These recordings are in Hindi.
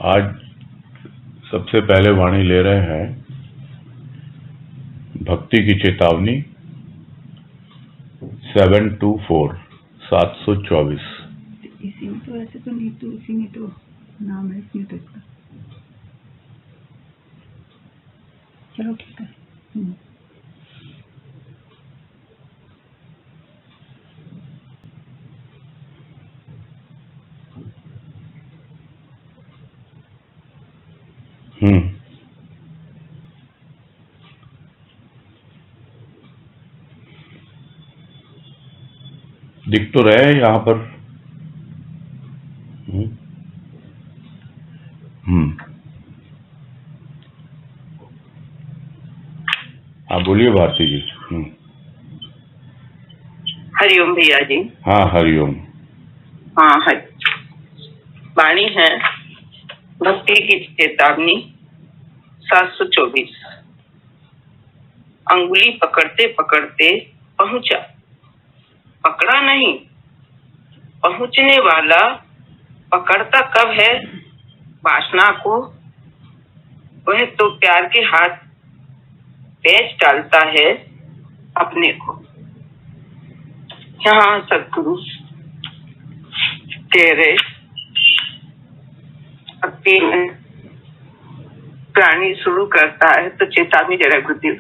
आज सबसे पहले वाणी ले रहे हैं भक्ति की चेतावनी 724 इसी में तो ऐसे तो नीतू, इसी में तो नाम है, इसमें तो इसका। चलो ठीक है। दिख तो रहे हैं यहाँ पर। हाँ बोलिए भारती जी। हरिओम भैया जी। हाँ हरिओम। हाँ वाणी है भक्ति की चेतावनी 724। अंगुली पकड़ते पकड़ते पहुंचा, पकड़ा नहीं। पहुंचने वाला पकड़ता कब है वासना को, वह तो प्यार के हाथ पेच डालता है अपने को। यहाँ सदगुरु तेरे भक्ति में प्राणी शुरू करता है तो चेतावनी जरा गुरुदेव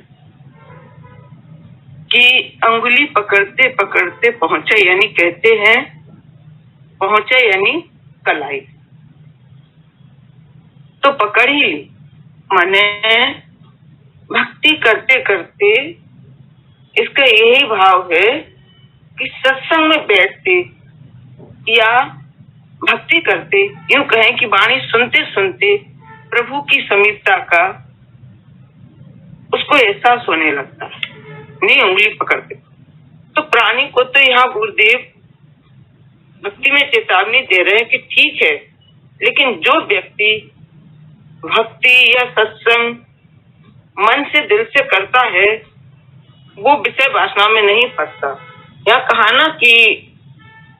कि अंगुली पकड़ते पकड़ते पहुंचे, यानी कहते हैं पहुंचे यानी कलाई तो पकड़ ही ली। माने भक्ति करते करते इसका यही भाव है कि सत्संग में बैठते या भक्ति करते, यूं कहें कि वाणी सुनते सुनते प्रभु की समीपता का उसको एहसास होने लगता है। नहीं उंगली पकड़ते तो प्राणी को तो यहाँ गुरुदेव भक्ति में चेतावनी दे रहे हैं कि ठीक है, लेकिन जो व्यक्ति भक्ति या सत्संग मन से दिल से करता है वो विषय वासना में नहीं फंसता। यहाँ कहा ना कि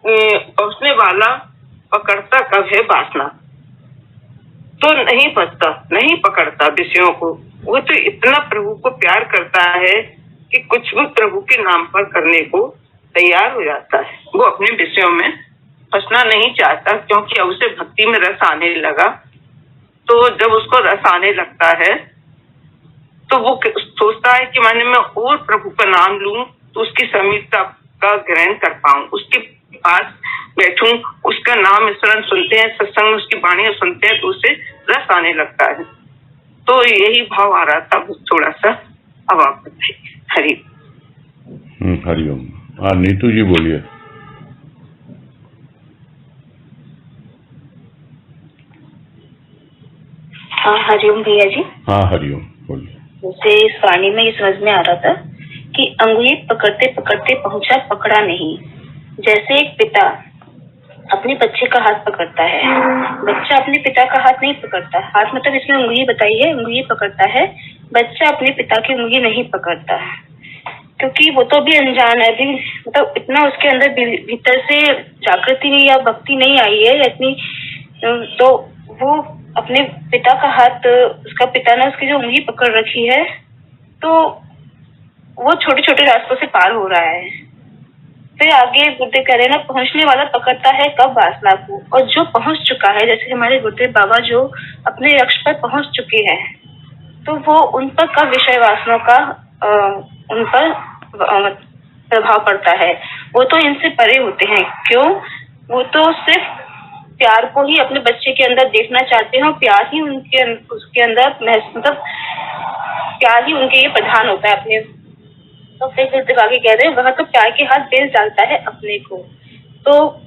पहुंचने वाला पकड़ता कब है वासना, तो नहीं फंसता, नहीं पकड़ता विषयों को। वो तो इतना प्रभु को प्यार करता है कि कुछ भी प्रभु के नाम पर करने को तैयार हो जाता है। वो अपने विषयों में फंसना नहीं चाहता, क्योंकि अब उसे भक्ति में रस आने लगा। तो जब उसको रस आने लगता है तो वो सोचता है कि मैंने मैं और प्रभु का नाम लूं तो उसकी समीपता का ग्रहण कर पाऊं, उसके पास बैठूं, उसका नाम स्मरण सुनते हैं, सत्संग उसकी वाणी सुनते हैं तो उसे रस आने लगता है। तो यही भाव आ रहा था थोड़ा सा। अब आप बताइए। हरिओम। हाँ नीतू जी बोलिए। हाँ हरिओम भैया जी। हाँ हरिओम बोलिए। जैसे इस वाणी में ये समझ में आ रहा था कि अंगुली पकड़ते पकड़ते पहुंचा, पकड़ा नहीं। जैसे एक पिता अपने बच्चे का हाथ पकड़ता है, बच्चा अपने पिता का हाथ नहीं पकड़ता। हाथ मतलब इसमें उंगली बताई है, उंगली पकड़ता है, बच्चा अपने पिता की उंगली नहीं पकड़ता, क्योंकि वो तो भी अनजान है, अभी मतलब इतना उसके अंदर भीतर से जागृति नहीं या भक्ति नहीं आई है इतनी। तो वो अपने पिता का हाथ, उसका पिता ने उसकी जो उंगली पकड़ रखी है, तो वो छोटे छोटे रास्तों से पार हो रहा है। फिर आगे गुरुदेव कह रहे ना, पहुंचने वाला पकड़ता है कब वासना को, और जो पहुंच चुका है, जैसे हमारे गुरुदेव बाबा जो अपने लक्ष्य पर पहुंच चुके हैं, तो वो उन पर कब विषय वासना का उन पर प्रभाव पड़ता है। वो तो इनसे परे होते हैं। क्यों? वो तो सिर्फ प्यार को ही अपने बच्चे के अंदर देखना चाहते हैं, प्यार ही उसके अंदर मतलब प्यार ही उनके ये प्रधान होता है अपने। तो फिर गुरुदेव आगे कह रहे हैं, वह तो प्यार के हाथ बेच डालता है अपने को। तो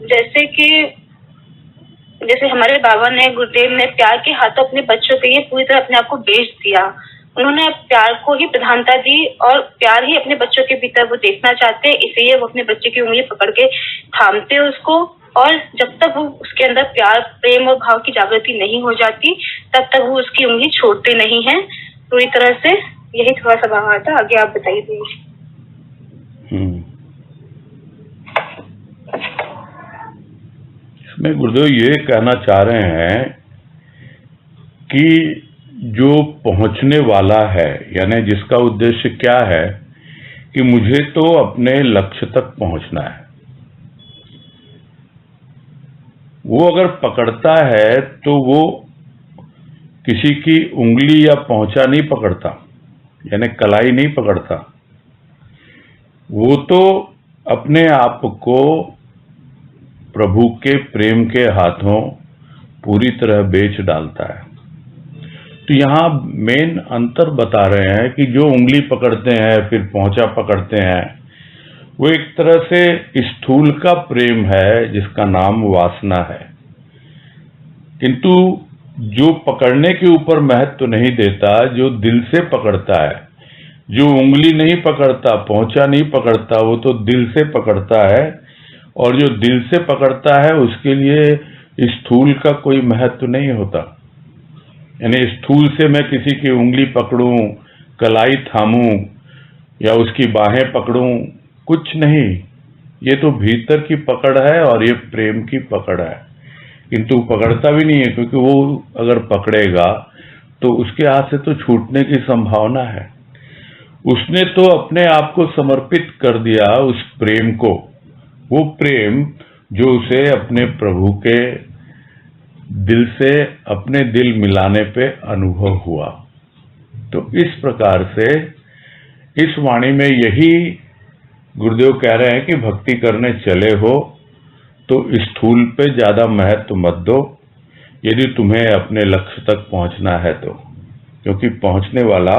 जैसे हमारे बाबा ने, गुरुदेव ने प्यार के हाथों अपने बच्चों के लिए पूरी तरह अपने आप को बेच दिया। उन्होंने प्यार को ही प्रधानता दी और प्यार ही अपने बच्चों के भीतर वो देखना चाहते हैं, इसलिए वो अपने बच्चे की उंगली पकड़ के थामते हैं उसको। और जब तक वो उसके अंदर प्यार, प्रेम और भाव की जागृति नहीं हो जाती, तब तक वो उसकी उंगली छोड़ते नहीं है पूरी तरह से। यही थोड़ा सा भाव आता। आगे आप बताइए। इसमें गुरुदेव ये कहना चाह रहे हैं कि जो पहुंचने वाला है, यानी जिसका उद्देश्य क्या है कि मुझे तो अपने लक्ष्य तक पहुंचना है, वो अगर पकड़ता है तो वो किसी की उंगली या पहुंचा नहीं पकड़ता, यानी कलाई नहीं पकड़ता, वो तो अपने आप को प्रभु के प्रेम के हाथों पूरी तरह बेच डालता है। तो यहाँ मेन अंतर बता रहे हैं कि जो उंगली पकड़ते हैं फिर पहुंचा पकड़ते हैं, वो एक तरह से स्थूल का प्रेम है जिसका नाम वासना है। किंतु जो पकड़ने के ऊपर महत्व नहीं देता, जो दिल से पकड़ता है, जो उंगली नहीं पकड़ता, पहुंचा नहीं पकड़ता, वो तो दिल से पकड़ता है, और जो दिल से पकड़ता है उसके लिए स्थूल का कोई महत्व नहीं होता। यानी स्थूल से मैं किसी की उंगली पकड़ूं, कलाई थामूं या उसकी बाहें पकड़ूं, कुछ नहीं, ये तो भीतर की पकड़ है और ये प्रेम की पकड़ है। किंतु पकड़ता भी नहीं है, क्योंकि वो अगर पकड़ेगा तो उसके हाथ से तो छूटने की संभावना है। उसने तो अपने आप को समर्पित कर दिया उस प्रेम को, वो प्रेम जो उसे अपने प्रभु के दिल से अपने दिल मिलाने पे अनुभव हुआ। तो इस प्रकार से इस वाणी में यही गुरुदेव कह रहे हैं कि भक्ति करने चले हो तो स्थूल पे ज्यादा महत्व मत दो, यदि तुम्हें अपने लक्ष्य तक पहुंचना है तो, क्योंकि पहुंचने वाला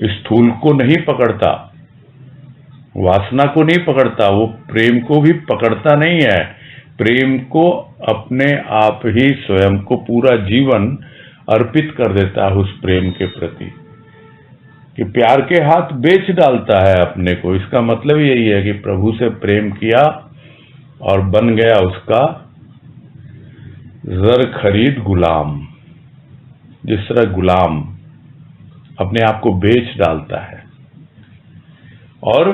स्थूल को नहीं पकड़ता, वासना को नहीं पकड़ता, वो प्रेम को भी पकड़ता नहीं है। प्रेम को अपने आप ही स्वयं को पूरा जीवन अर्पित कर देता है उस प्रेम के प्रति, कि प्यार के हाथ बेच डालता है अपने को। इसका मतलब यही है कि प्रभु से प्रेम किया और बन गया उसका जर खरीद गुलाम। जिस तरह गुलाम अपने आप को बेच डालता है और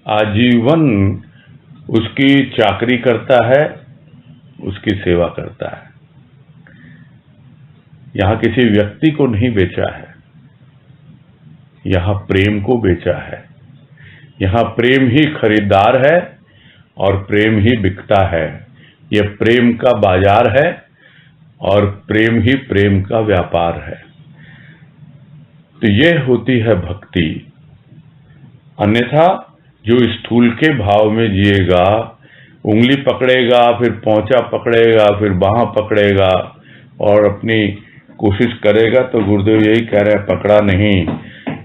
आजीवन उसकी चाकरी करता है, उसकी सेवा करता है। यहां किसी व्यक्ति को नहीं बेचा है, यहां प्रेम को बेचा है। यहां प्रेम ही खरीदार है और प्रेम ही बिकता है। यह प्रेम का बाजार है और प्रेम ही प्रेम का व्यापार है। तो यह होती है भक्ति। अन्यथा जो स्थूल के भाव में जिएगा, उंगली पकड़ेगा, फिर पहुंचा पकड़ेगा, फिर बाह पकड़ेगा और अपनी कोशिश करेगा, तो गुरुदेव यही कह रहे हैं, पकड़ा नहीं।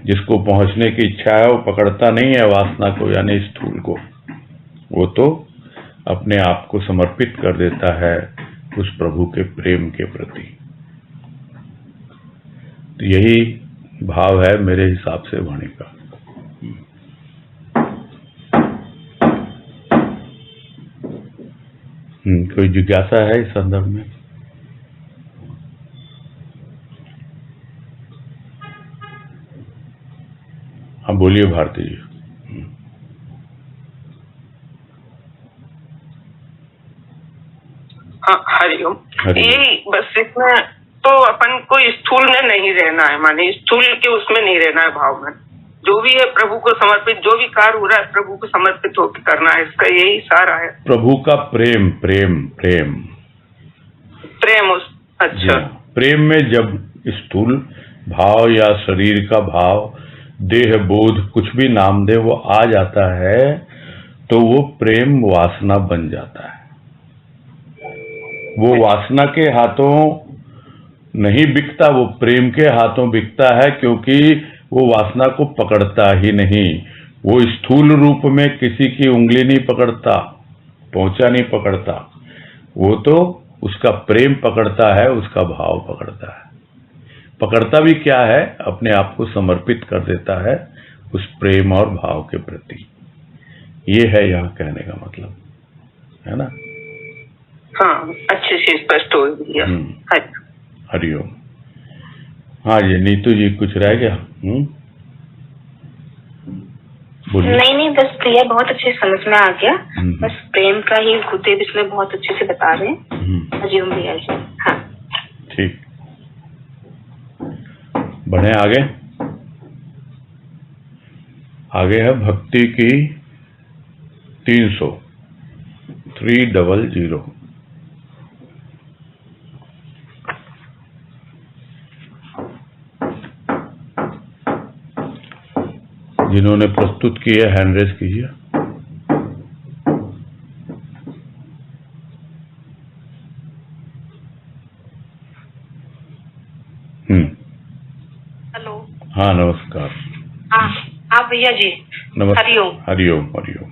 जिसको पहुंचने की इच्छा है वो पकड़ता नहीं है वासना को, यानी स्थूल को। वो तो अपने आप को समर्पित कर देता है उस प्रभु के प्रेम के प्रति। तो यही भाव है मेरे हिसाब से वाणी का। कोई जिज्ञासा है इस संदर्भ में? हाँ बोलिए भारती जी। हाँ हरिओम। यही बस इसमें तो अपन को स्थूल में नहीं रहना है, माने स्थूल के उसमें नहीं रहना है भाव में। जो भी है प्रभु को समर्पित, जो भी कार्य हो रहा है प्रभु को समर्पित होकर करना है, इसका यही सारा है। प्रभु का प्रेम प्रेम प्रेम प्रेम उस अच्छा प्रेम में जब स्थूल भाव या शरीर का भाव, देह बोध, कुछ भी नाम दे, वो आ जाता है तो वो प्रेम वासना बन जाता है। वो वासना के हाथों नहीं बिकता, वो प्रेम के हाथों बिकता है, क्योंकि वो वासना को पकड़ता ही नहीं। वो स्थूल रूप में किसी की उंगली नहीं पकड़ता, पहुंचा नहीं पकड़ता, वो तो उसका प्रेम पकड़ता है, उसका भाव पकड़ता है। पकड़ता भी क्या है, अपने आप को समर्पित कर देता है उस प्रेम और भाव के प्रति। ये है यहाँ कहने का मतलब, है ना? हाँ, अच्छे से स्पष्ट हो गया। हरिओम। हाँ जी, नीतू जी कुछ रह गया? नहीं, बस प्रिया बहुत अच्छे समझ में आ गया। बस प्रेम का ही गुरुदेव इसमें बहुत अच्छे से बता रहे हैं। हरिओम भैया जी। हाँ ठीक। बढ़े आगे। आगे है भक्ति की 300 300। जिन्होंने प्रस्तुत किए हैंड रेज कीजिए। हेलो। हाँ नमस्कार। हाँ भैया जी। नमस्कार। हरिओम। हरिओम हरिओम।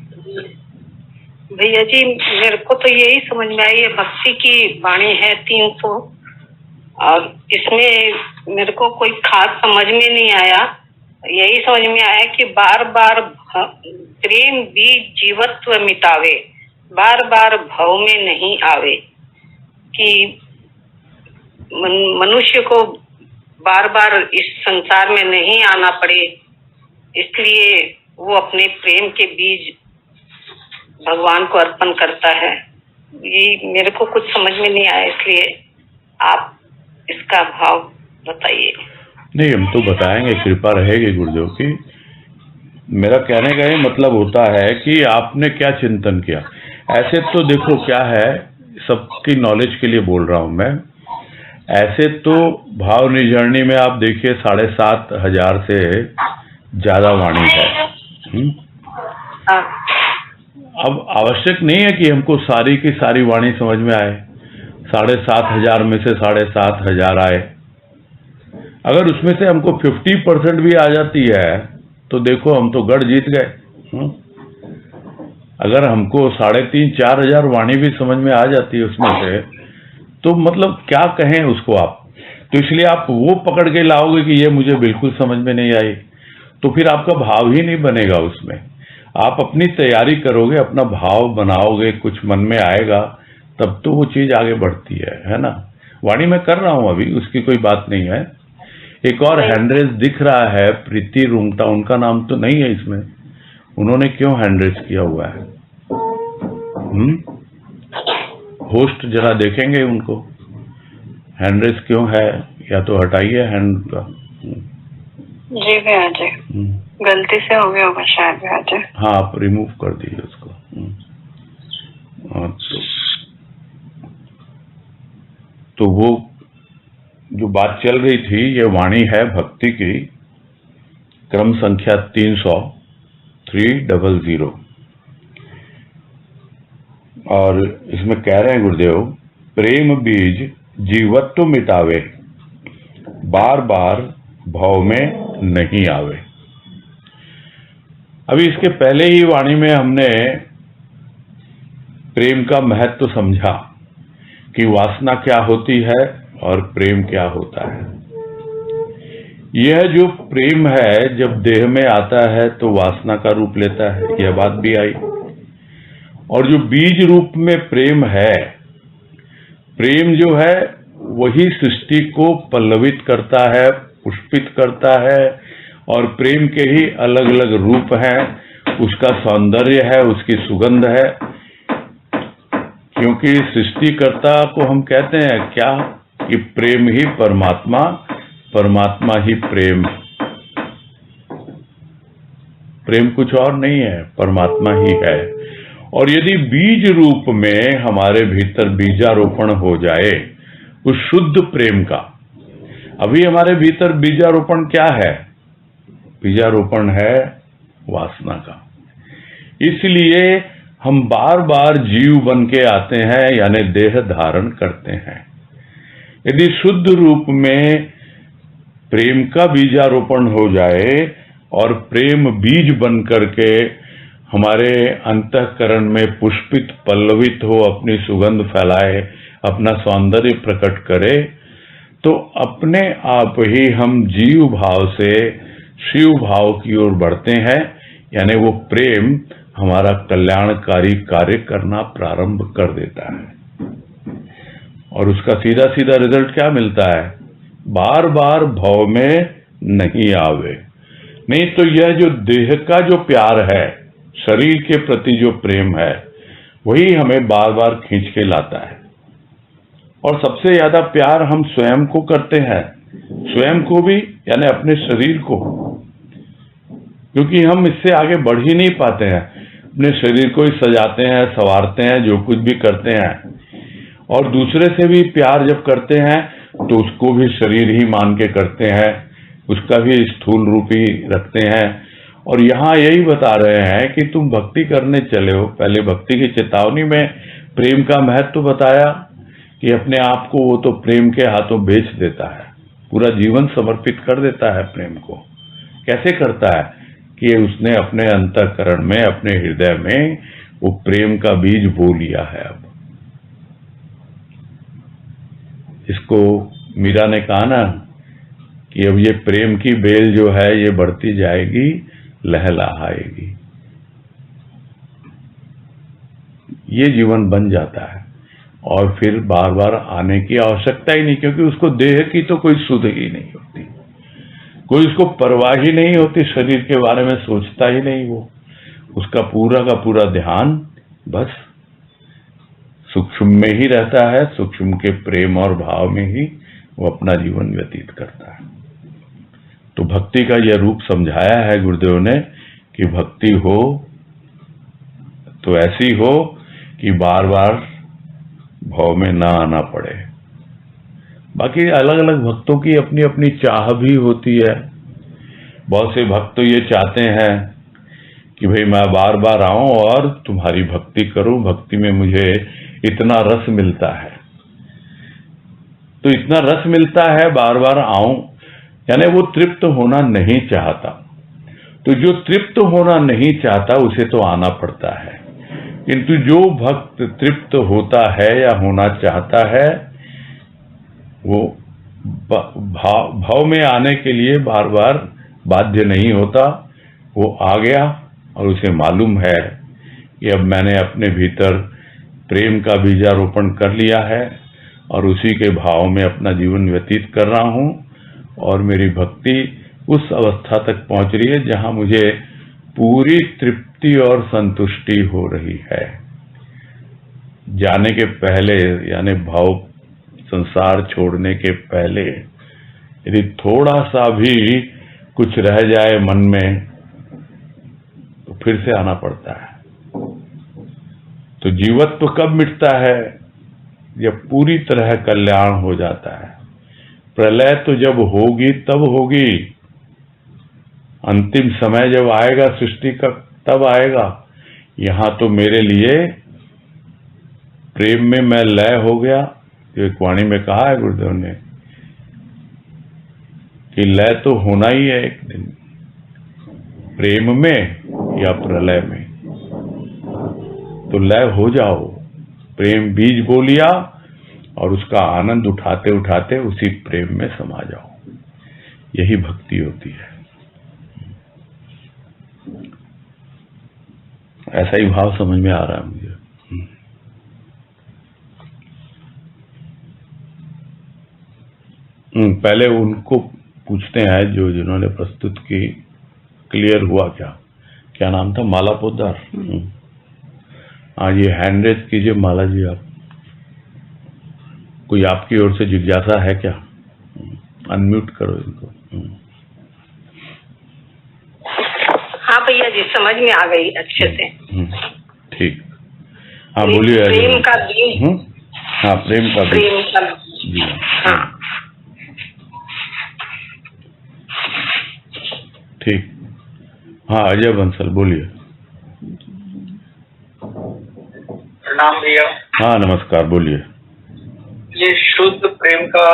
भैया जी मेरे को तो यही समझ में आई है, भक्ति की वाणी है 300 और इसमें मेरे को कोई खास समझ में नहीं आया। यही समझ में आया कि बार बार प्रेम बीज जीवत्व मिटावे, बार बार भव में नहीं आवे, कि मनुष्य को बार बार इस संसार में नहीं आना पड़े, इसलिए वो अपने प्रेम के बीज भगवान को अर्पण करता है। ये मेरे को कुछ समझ में नहीं आया, इसलिए आप इसका भाव बताइए। नहीं, हम तो बताएंगे, कृपा रहेगी गुरुदेव की। मेरा कहने का ये मतलब होता है कि आपने क्या चिंतन किया। ऐसे तो देखो क्या है, सबकी नॉलेज के लिए बोल रहा हूं मैं। ऐसे तो भाव निजरणी में आप देखिए 7,500 से ज्यादा वाणी है। अब आवश्यक नहीं है कि हमको सारी की सारी वाणी समझ में आए, 7,500 में से 7,500 आए। अगर उसमें से हमको 50% भी आ जाती है तो देखो हम तो गढ़ जीत गए। अगर हमको 3,500-4,000 वाणी भी समझ में आ जाती है उसमें से, तो मतलब क्या कहें उसको आप। तो इसलिए आप वो पकड़ के लाओगे कि ये मुझे बिल्कुल समझ में नहीं आई, तो फिर आपका भाव ही नहीं बनेगा उसमें। आप अपनी तैयारी करोगे, अपना भाव बनाओगे, कुछ मन में आएगा, तब तो वो चीज आगे बढ़ती है ना। वाणी में कर रहा हूं अभी, उसकी कोई बात नहीं है। एक और हैंडरेज दिख रहा है, प्रीति रुंगटा, उनका नाम तो नहीं है इसमें, उन्होंने क्यों हैंडरेज किया हुआ है? होस्ट जरा देखेंगे उनको हैंडरेज क्यों है, या तो हटाइए हैंड का। जी भैया जी, गलती से हो गया होगा शायद भैया जी। हाँ, आप रिमूव कर दीजिए उसको। हाँ, तो वो जो बात चल रही थी, ये वाणी है भक्ति की, क्रम संख्या 300 और इसमें कह रहे हैं गुरुदेव, प्रेम बीज जीवत्व मिटावे, बार बार भाव में नहीं आवे। अभी इसके पहले ही वाणी में हमने प्रेम का महत्व समझा कि वासना क्या होती है और प्रेम क्या होता है। यह जो प्रेम है जब देह में आता है तो वासना का रूप लेता है, यह बात भी आई। और जो बीज रूप में प्रेम है, प्रेम जो है वही सृष्टि को पल्लवित करता है, पुष्पित करता है, और प्रेम के ही अलग अलग रूप हैं, उसका सौंदर्य है, उसकी सुगंध है। क्योंकि सृष्टिकर्ता को हम कहते हैं क्या कि प्रेम ही परमात्मा, परमात्मा ही प्रेम। प्रेम कुछ और नहीं है, परमात्मा ही है। और यदि बीज रूप में हमारे भीतर बीजारोपण हो जाए उस शुद्ध प्रेम का, अभी हमारे भीतर बीजारोपण क्या है? बीजारोपण है वासना का। इसलिए हम बार बार जीव बन के आते हैं, यानी देह धारण करते हैं। यदि शुद्ध रूप में प्रेम का बीजारोपण हो जाए और प्रेम बीज बन करके हमारे अंतःकरण में पुष्पित पल्लवित हो, अपनी सुगंध फैलाए, अपना सौंदर्य प्रकट करे, तो अपने आप ही हम जीव भाव से शिव भाव की ओर बढ़ते हैं। यानी वो प्रेम हमारा कल्याणकारी कार्य करना प्रारंभ कर देता है। और उसका सीधा सीधा रिजल्ट क्या मिलता है? बार बार भाव में नहीं आवे। नहीं तो यह जो देह का जो प्यार है, शरीर के प्रति जो प्रेम है, वही हमें बार बार खींच के लाता है। और सबसे ज्यादा प्यार हम स्वयं को करते हैं, स्वयं को भी, यानी अपने शरीर को, क्योंकि हम इससे आगे बढ़ ही नहीं पाते हैं। अपने शरीर को ही सजाते हैं, संवारते हैं, जो कुछ भी करते हैं, और दूसरे से भी प्यार जब करते हैं तो उसको भी शरीर ही मान के करते हैं, उसका भी स्थूल रूप ही रखते हैं। और यहाँ यही बता रहे हैं कि तुम भक्ति करने चले हो, पहले भक्ति की चेतावनी में प्रेम का महत्व बताया कि अपने आप को वो तो प्रेम के हाथों बेच देता है, पूरा जीवन समर्पित कर देता है प्रेम को। कैसे करता है कि उसने अपने अंतःकरण में, अपने हृदय में वो प्रेम का बीज बो लिया है। अब इसको मीरा ने कहा ना कि अब ये प्रेम की बेल जो है ये बढ़ती जाएगी, लहलहाएगी। ये जीवन बन जाता है और फिर बार बार आने की आवश्यकता ही नहीं, क्योंकि उसको देह की तो कोई सुध ही नहीं होती, कोई उसको परवाह ही नहीं होती, शरीर के बारे में सोचता ही नहीं वो। उसका पूरा का पूरा ध्यान बस सूक्ष्म में ही रहता है, सूक्ष्म के प्रेम और भाव में ही वो अपना जीवन व्यतीत करता है। तो भक्ति का यह रूप समझाया है गुरुदेव ने कि भक्ति हो तो ऐसी हो कि बार बार भाव में ना आना पड़े। बाकी अलग अलग भक्तों की अपनी अपनी चाह भी होती है। बहुत से भक्त तो ये चाहते हैं कि भाई मैं बार बार आऊं और तुम्हारी भक्ति करूं, भक्ति में मुझे इतना रस मिलता है। तो इतना रस मिलता है, बार बार आऊं, यानी वो तृप्त होना नहीं चाहता। तो जो तृप्त होना नहीं चाहता उसे तो आना पड़ता है, किंतु जो भक्त तृप्त होता है या होना चाहता है वो भाव में आने के लिए बार बार बाध्य नहीं होता। वो आ गया और उसे मालूम है कि अब मैंने अपने भीतर प्रेम का बीजारोपण कर लिया है और उसी के भाव में अपना जीवन व्यतीत कर रहा हूं, और मेरी भक्ति उस अवस्था तक पहुंच रही है जहां मुझे पूरी तृप्ति और संतुष्टि हो रही है। जाने के पहले, यानी भाव संसार छोड़ने के पहले यदि थोड़ा सा भी कुछ रह जाए मन में तो फिर से आना पड़ता है। तो जीवत्व कब मिटता है? जब पूरी तरह कल्याण हो जाता है। प्रलय तो जब होगी तब होगी, अंतिम समय जब आएगा सृष्टि का तब आएगा। यहां तो मेरे लिए प्रेम में मैं लय हो गया। जो एक वाणी में कहा है गुरुदेव ने कि लय तो होना ही है एक दिन, प्रेम में या प्रलय में। तो लय हो जाओ, प्रेम बीज बो लिया और उसका आनंद उठाते उठाते उसी प्रेम में समा जाओ। यही भक्ति होती है। ऐसा ही भाव समझ में आ रहा है मुझे। पहले उनको पूछते हैं जो जिन्होंने प्रस्तुत की, क्लियर हुआ क्या? क्या नाम था? माला पोद्दार। हाँ, ये हैंड रेज कीजिए माला जी। आप कोई आपकी ओर से जिज्ञासा है क्या? अनम्यूट करो इनको। हाँ भैया जी, समझ में आ गई अच्छे से। ठीक। हाँ बोलिए। प्रेम का बीज। हाँ, प्रेम का बीज। हाँ ठीक। हाँ, अजय बंसल बोलिए। प्रणाम भैया। हाँ नमस्कार, बोलिए। ये शुद्ध प्रेम का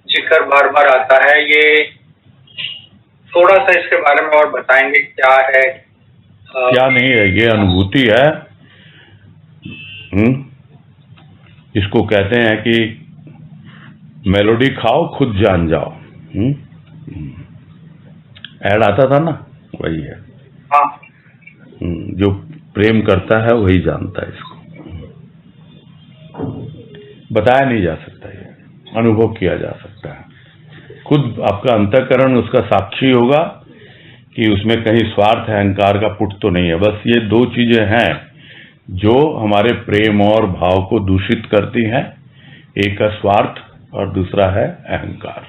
जिक्र बार बार आता है, ये थोड़ा सा इसके बारे में और बताएंगे क्या है? क्या नहीं है, ये अनुभूति है। इसको कहते हैं कि मेलोडी खाओ खुद जान जाओ। ऐड आता था ना, वही है। हाँ। जो प्रेम करता है वही जानता है इसको। बताया नहीं जा सकता, ये अनुभव किया जा सकता है। खुद आपका अंतःकरण उसका साक्षी होगा कि उसमें कहीं स्वार्थ अहंकार का पुट तो नहीं है। बस ये दो चीजें हैं जो हमारे प्रेम और भाव को दूषित करती हैं। एक है स्वार्थ और दूसरा है अहंकार।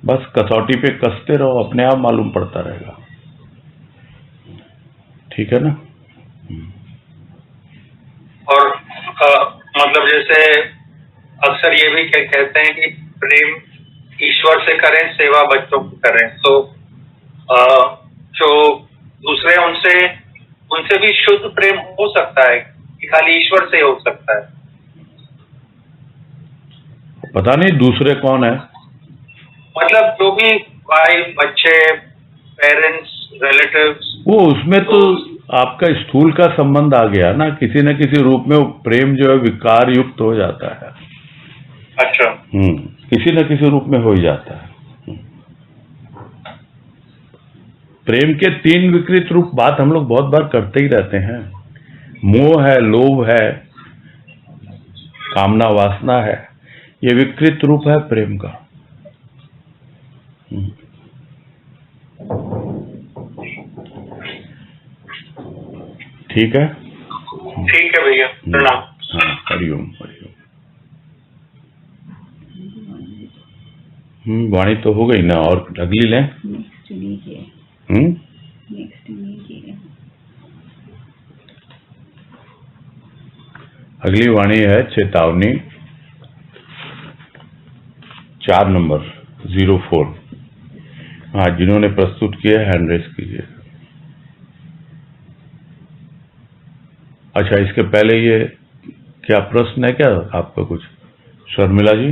बस कसौटी पे कसते रहो, अपने आप मालूम पड़ता रहेगा। ठीक है ना? और मतलब जैसे अक्सर ये भी कहते हैं कि प्रेम ईश्वर से करें, सेवा बच्चों की करें, तो जो दूसरे उनसे भी शुद्ध प्रेम हो सकता है कि खाली ईश्वर से हो सकता है? पता नहीं दूसरे कौन है। मतलब जो भी भाई, बच्चे, पेरेंट्स, रिलेटिव्स, वो उसमें तो आपका स्थूल का संबंध आ गया ना, किसी न किसी रूप में वो प्रेम जो है विकार युक्त हो जाता है। अच्छा। किसी न किसी रूप में हो ही जाता है। प्रेम के 3 विकृत रूप बात हम लोग बहुत बार करते ही रहते हैं। मोह है, लोभ है, कामना वासना है, ये विकृत रूप है प्रेम का। ठीक है? ठीक है भैया, प्रणाम। हाँ, हरिओम हरिओम। वाणी तो हो गई ना, और अगली लें? नेक्स्ट लीजिए। नेक्स्ट लीजिए। अगली वाणी है चेतावनी 4 नंबर 04। हाँ, जिन्होंने प्रस्तुत किया हैंड रेस कीजिए। अच्छा, इसके पहले ये क्या प्रश्न है क्या आपका कुछ, शर्मिला जी?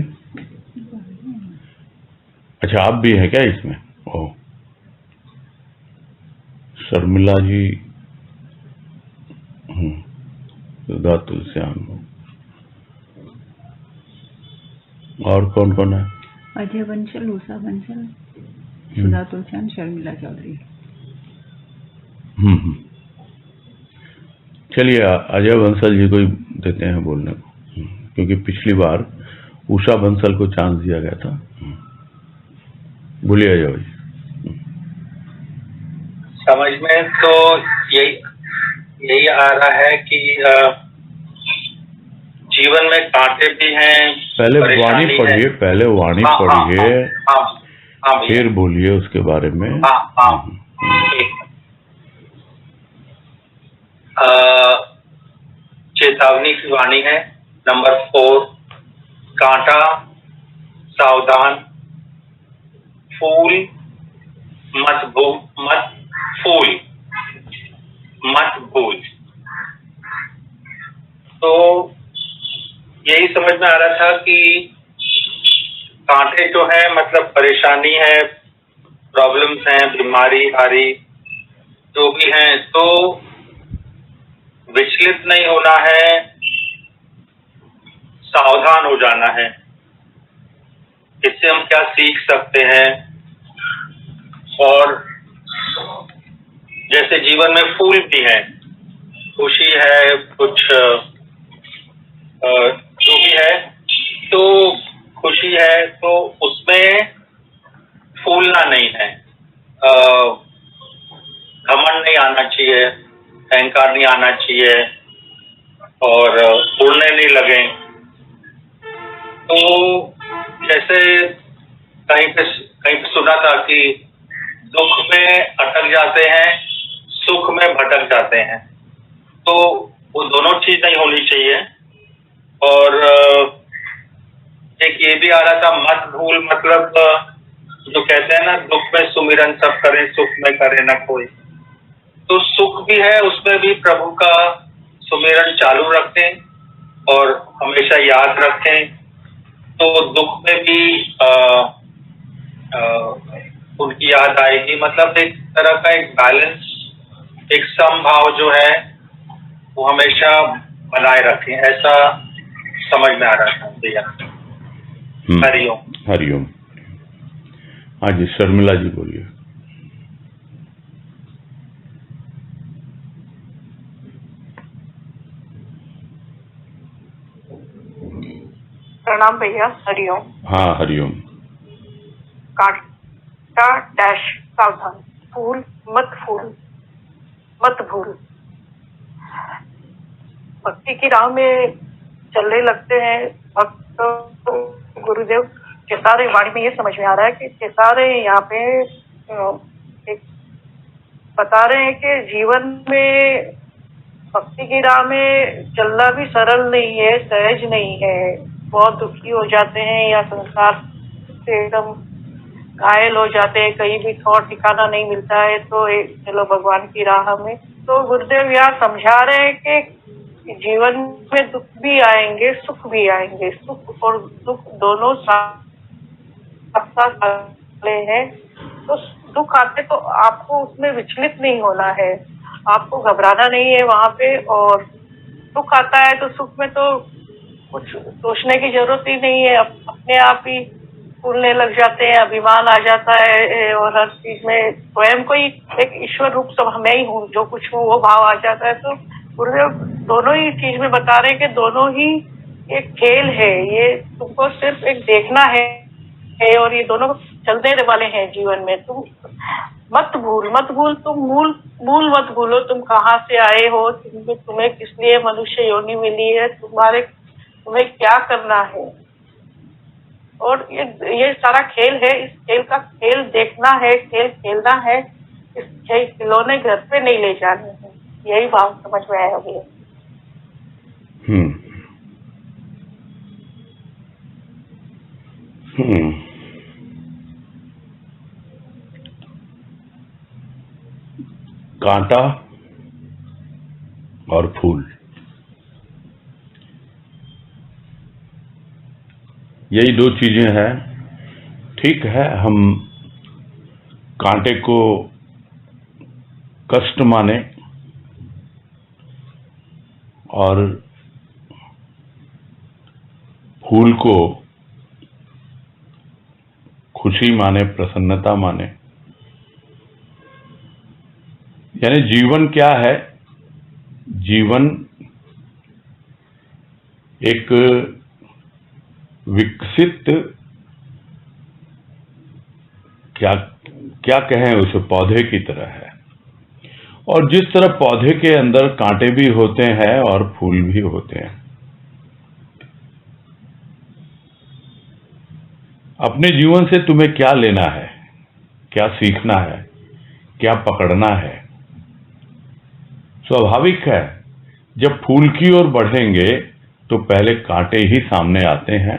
अच्छा, आप भी हैं क्या इसमें? ओ, शर्मिला जी, सुधा तुलसियान, और कौन कौन है? अजय बंसल, उषा बंसल, सुधा तुलसियान, शर्मिला चौधरी। चलिए, अजय बंसल जी को ही देते हैं बोलने को, क्योंकि पिछली बार उषा बंसल को चांस दिया गया था। बोलिए अजय जी। समझ में तो यही आ रहा है कि जीवन में कांटे भी हैं। पहले वाणी पढ़िए, पहले वाणी पढ़िए, फिर बोलिए उसके बारे में। चेतावनी की वाणी है नंबर 4। कांटा सावधान, फूल मत भूल। तो यही समझ में आ रहा था कि कांटे जो है मतलब परेशानी है, प्रॉब्लम्स हैं, बीमारी हारी जो भी हैं, तो विचलित नहीं होना है, सावधान हो जाना है। इससे हम क्या सीख सकते हैं? और जैसे जीवन में फूल भी हैं, खुशी है, कुछ जो भी है, तो खुशी है, तो उसमें फूलना नहीं है, घमंड नहीं आना चाहिए, अहंकार नहीं आना चाहिए, और उड़ने नहीं लगे। तो जैसे कहीं पे सुना था कि दुख में अटक जाते हैं, सुख में भटक जाते हैं, तो वो दोनों चीज नहीं होनी चाहिए। और एक ये भी आ रहा था मत भूल, मतलब जो कहते हैं ना, दुख में सुमिरन सब करे, सुख में करे ना कोई। तो सुख भी है, उसमें भी प्रभु का सुमिरन चालू रखें और हमेशा याद रखें। तो दुख में भी उनकी याद आएगी। मतलब एक तरह का एक बैलेंस, एक समभाव जो है वो हमेशा बनाए रखें, ऐसा समझ में आ रहा था भैया। हरिओम हरिओम। हाँ जी, शर्मिला जी बोलिए। प्रणाम भैया, हरिओम। हाँ, हरिओम। कांटा डैश सावधान, फूल मत भूल। भक्ति की राह में चलने लगते हैं भक्त, तो गुरुदेव चेतारे वाणी में ये समझ में आ रहा है कि चेतारे यहाँ पे एक बता रहे हैं कि जीवन में भक्ति की राह में चलना भी सरल नहीं है, सहज नहीं है। बहुत दुखी हो जाते हैं या संसार से एकदम घायल हो जाते हैं, कहीं भी थोड़ा ठिकाना नहीं मिलता है, तो चलो भगवान की राह में। तो गुरुदेव यहाँ समझा रहे हैं कि जीवन में दुख भी आएंगे, सुख भी आएंगे, सुख और दुख दोनों साथ वाले हैं। तो दुख आते तो आपको उसमें विचलित नहीं होना है, आपको घबराना नहीं है वहां पे। और दुख आता है तो सुख में तो कुछ सोचने की जरूरत ही नहीं है, अपने आप ही फूलने लग जाते हैं, अभिमान आ जाता है और हर चीज में स्वयं को ही एक ईश्वर रूप सब मैं ही हूँ, जो कुछ हूँ वो भाव आ जाता है। तो गुरुदेव दोनों ही चीज में बता रहे हैं कि दोनों ही एक खेल है, ये तुमको सिर्फ एक देखना है और ये दोनों चलने वाले हैं जीवन में। तुम मत भूल, तुम मूल मत भूलो, तुम कहाँ से आए हो, तुम्हें किस लिए मनुष्य योनि मिली है, तुम्हें क्या करना है। और ये सारा खेल है, इस खेल का खेल देखना है, खेल खेलना है, इस खिलौने घर पे नहीं ले जाने हैं। यही भाव समझ में आया अभी। कांटा और फूल, यही दो चीजें हैं। ठीक है, हम कांटे को कष्ट माने और फूल को खुशी माने, प्रसन्नता माने। यानी जीवन क्या है? जीवन एक विकसित, क्या कहें उसे, पौधे की तरह है। और जिस तरह पौधे के अंदर कांटे भी होते हैं और फूल भी होते हैं। अपने जीवन से तुम्हें क्या लेना है, क्या सीखना है, क्या पकड़ना है? स्वाभाविक है, जब फूल की ओर बढ़ेंगे तो पहले कांटे ही सामने आते हैं।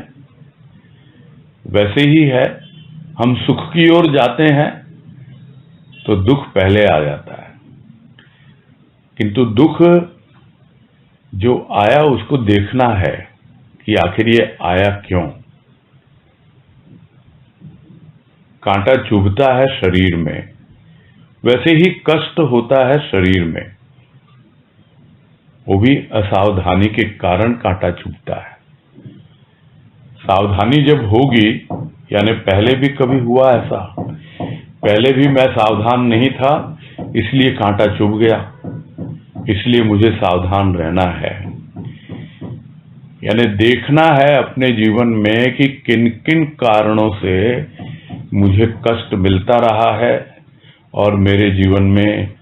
वैसे ही है, हम सुख की ओर जाते हैं तो दुख पहले आ जाता है। किंतु दुख जो आया उसको देखना है कि आखिर ये आया क्यों। कांटा चुभता है शरीर में, वैसे ही कष्ट होता है शरीर में, वो भी असावधानी के कारण कांटा चुभता है। सावधानी जब होगी, यानी पहले भी कभी हुआ ऐसा, पहले भी मैं सावधान नहीं था इसलिए कांटा चुभ गया, इसलिए मुझे सावधान रहना है। यानी देखना है अपने जीवन में कि किन किन कारणों से मुझे कष्ट मिलता रहा है और मेरे जीवन में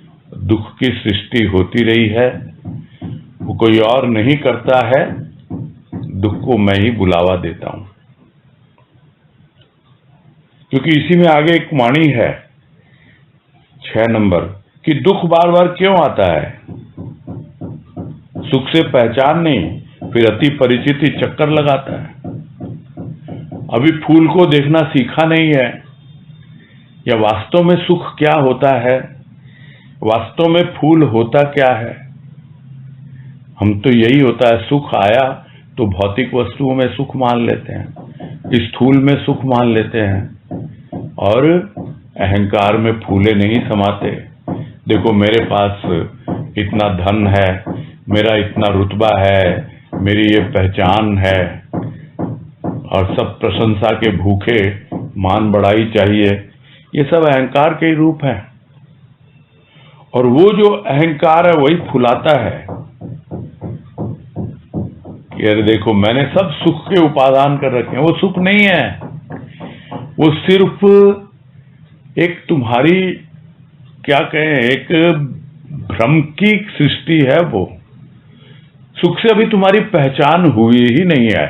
दुख की सृष्टि होती रही है। वो कोई और नहीं करता है, दुख को मैं ही बुलावा देता हूं। क्योंकि इसी में आगे एक वाणी है 6 नंबर कि दुख बार बार क्यों आता है? सुख से पहचान नहीं, फिर अति परिचित ही चक्कर लगाता है। अभी फूल को देखना सीखा नहीं है, या वास्तव में सुख क्या होता है, वास्तव में फूल होता क्या है। हम तो यही होता है, सुख आया तो भौतिक वस्तुओं में सुख मान लेते हैं, स्थूल में सुख मान लेते हैं और अहंकार में फूले नहीं समाते। देखो मेरे पास इतना धन है, मेरा इतना रुतबा है, मेरी ये पहचान है, और सब प्रशंसा के भूखे, मान बढ़ाई चाहिए। ये सब अहंकार के रूप हैं। और वो जो अहंकार है वही फुलाता है कि अरे देखो मैंने सब सुख के उपादान कर रखे हैं। वो सुख नहीं है, वो सिर्फ एक तुम्हारी क्या कहें, एक भ्रम की सृष्टि है। वो सुख से अभी तुम्हारी पहचान हुई ही नहीं है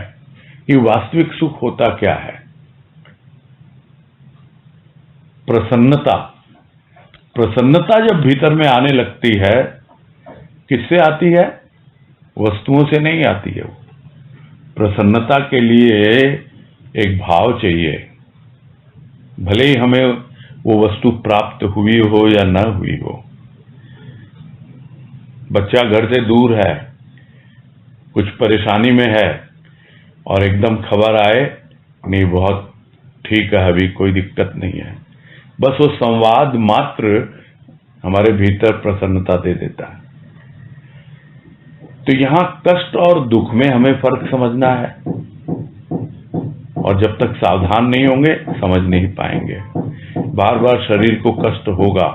कि वास्तविक सुख होता क्या है। प्रसन्नता, प्रसन्नता जब भीतर में आने लगती है, किससे आती है? वस्तुओं से नहीं आती है। प्रसन्नता के लिए एक भाव चाहिए, भले ही हमें वो वस्तु प्राप्त हुई हो या न हुई हो। बच्चा घर से दूर है, कुछ परेशानी में है, और एकदम खबर आए, नहीं बहुत ठीक है, अभी कोई दिक्कत नहीं है, बस वो संवाद मात्र हमारे भीतर प्रसन्नता दे देता है। तो यहां कष्ट और दुख में हमें फर्क समझना है, और जब तक सावधान नहीं होंगे समझ नहीं पाएंगे। बार बार शरीर को कष्ट होगा,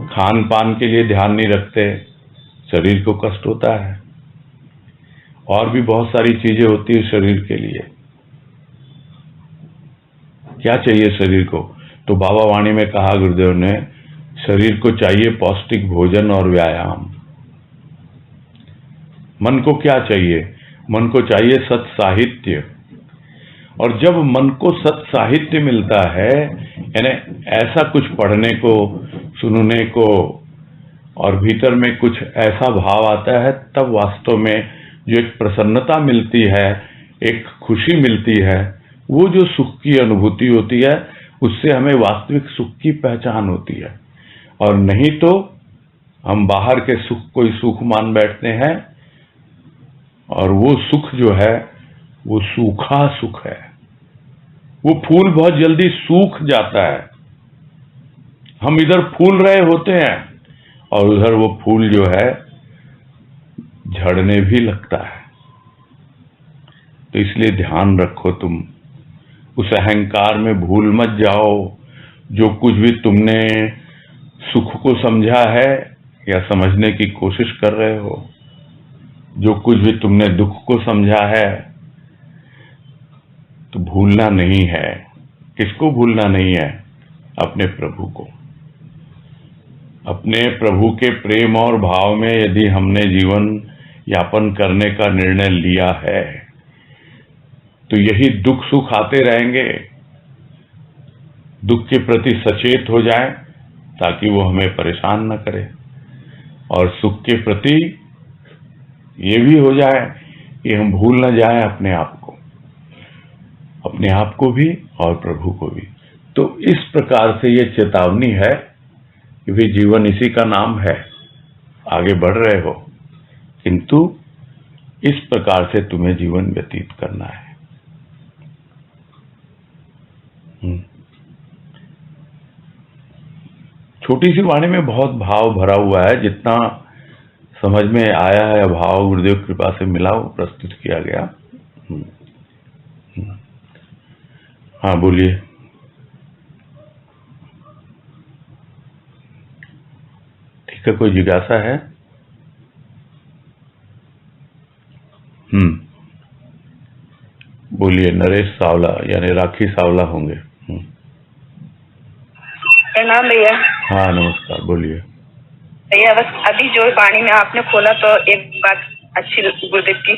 खान पान के लिए ध्यान नहीं रखते, शरीर को कष्ट होता है। और भी बहुत सारी चीजें होती है शरीर के लिए। क्या चाहिए शरीर को? तो बाबा वाणी में कहा गुरुदेव ने, शरीर को चाहिए पौष्टिक भोजन और व्यायाम। मन को क्या चाहिए? मन को चाहिए सत साहित्य। और जब मन को सत साहित्य मिलता है, यानी ऐसा कुछ पढ़ने को, सुनने को, और भीतर में कुछ ऐसा भाव आता है, तब वास्तव में जो एक प्रसन्नता मिलती है, एक खुशी मिलती है, वो जो सुख की अनुभूति होती है, उससे हमें वास्तविक सुख की पहचान होती है। और नहीं तो हम बाहर के सुख को ही सुख मान बैठते हैं, और वो सुख जो है वो सूखा सुख है। वो फूल बहुत जल्दी सूख जाता है। हम इधर फूल रहे होते हैं और उधर वो फूल जो है झड़ने भी लगता है। तो इसलिए ध्यान रखो, तुम उस अहंकार में भूल मत जाओ। जो कुछ भी तुमने सुख को समझा है या समझने की कोशिश कर रहे हो, जो कुछ भी तुमने दुख को समझा है, तो भूलना नहीं है। किसको भूलना नहीं है? अपने प्रभु को। अपने प्रभु के प्रेम और भाव में यदि हमने जीवन यापन करने का निर्णय लिया है, तो यही दुख सुख आते रहेंगे। दुख के प्रति सचेत हो जाएं ताकि वो हमें परेशान न करे, और सुख के प्रति ये भी हो जाए कि हम भूल न जाएं अपने आप को, अपने आप को भी और प्रभु को भी। तो इस प्रकार से ये चेतावनी है कि भी जीवन इसी का नाम है, आगे बढ़ रहे हो, किंतु इस प्रकार से तुम्हें जीवन व्यतीत करना है। छोटी सी वाणी में बहुत भाव भरा हुआ है। जितना समझ में आया है, भाव गुरुदेव कृपा से मिला, वो प्रस्तुत किया गया। हाँ बोलिए। ठीक है, कोई जिज्ञासा है? बोलिए। नरेश सावला यानी राखी सावला होंगे। प्रणाम भैया। हाँ नमस्कार, बोलिए। भैया बस अभी जो वाणी में आपने खोला तो एक बात अच्छी गुरुदेव की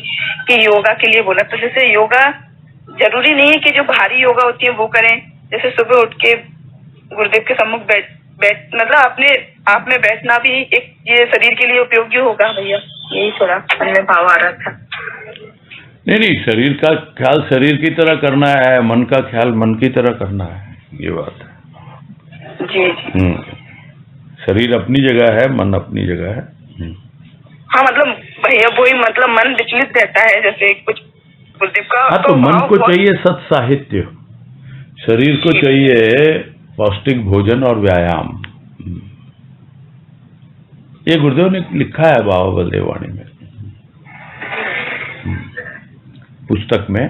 कि योगा के लिए बोला। तो जैसे योगा जरूरी नहीं है कि जो भारी योगा होती है वो करें। जैसे सुबह उठ के गुरुदेव के सम्मुख बैठ मतलब अपने आप में बैठना भी एक ये शरीर के लिए उपयोगी होगा भैया। यही थोड़ा मन में भाव आ रहा था। नहीं, शरीर का ख्याल शरीर की तरह करना है, मन का ख्याल मन की तरह करना है, ये बात है। जी। शरीर अपनी जगह है, मन अपनी जगह है। हाँ मतलब भैया वही, मतलब मन विचलित रहता है जैसे कुछ गुरुदेव का। हाँ तो मन को चाहिए सत साहित्य, शरीर को चाहिए पौष्टिक भोजन और व्यायाम। ये गुरुदेव ने लिखा है बाबा बलदेव वाणी में, पुस्तक में।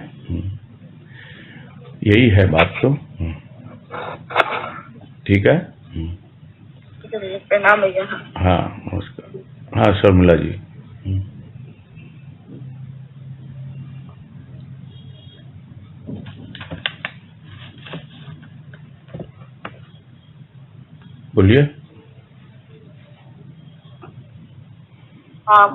यही है बात। तो ठीक है। प्रणाम भैया। हाँ नमस्कार। हाँ शर्मिला जी। बोलिए। हाँ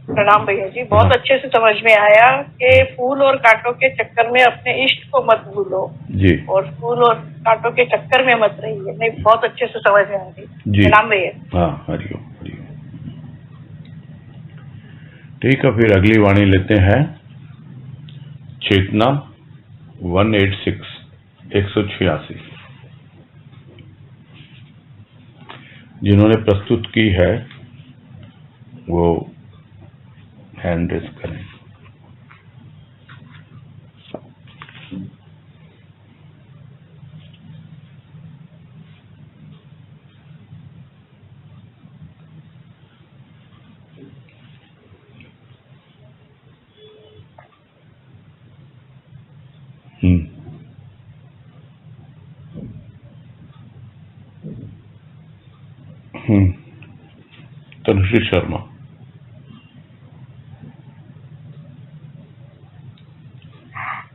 प्रणाम भैया जी, बहुत अच्छे से समझ में आया कि फूल और कांटों के चक्कर में अपने इष्ट को मत भूलो जी और फूल और कांटों के चक्कर में मत रहिए। नहीं, बहुत अच्छे से समझ में आ रही। जी प्रणाम भैया। हाँ, हरिओम हरिओम। ठीक है, फिर अगली वाणी लेते हैं। चेतना 186 186 जिन्होंने प्रस्तुत की है वो हैंड रेस करें। तनुश्री शर्मा।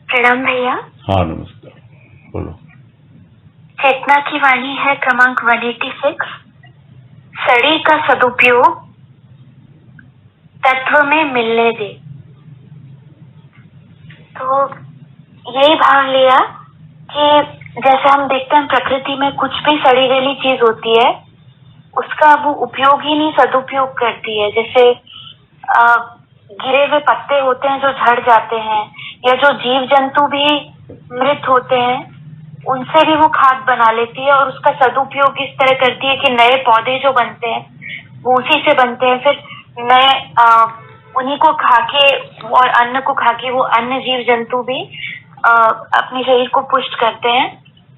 प्रणाम भैया। हाँ नमस्कार, बोलो। चेतना की वाणी है क्रमांक 186। सड़ी का सदुपयोग तत्व में मिलने दे। तो यही भाव लिया कि जैसे हम देखते हैं प्रकृति में कुछ भी सड़ी गली चीज होती है उसका वो उपयोग ही नहीं, सदुपयोग करती है। जैसे गिरे हुए पत्ते होते हैं जो झड़ जाते हैं, या जो जीव जंतु भी मृत होते हैं उनसे भी वो खाद बना लेती है और उसका सदुपयोग इस तरह करती है कि नए पौधे जो बनते हैं वो उसी से बनते हैं। फिर नए उन्हीं को खाके और अन्न को खाके वो अन्य जीव जंतु भी अपने शरीर को पुष्ट करते हैं।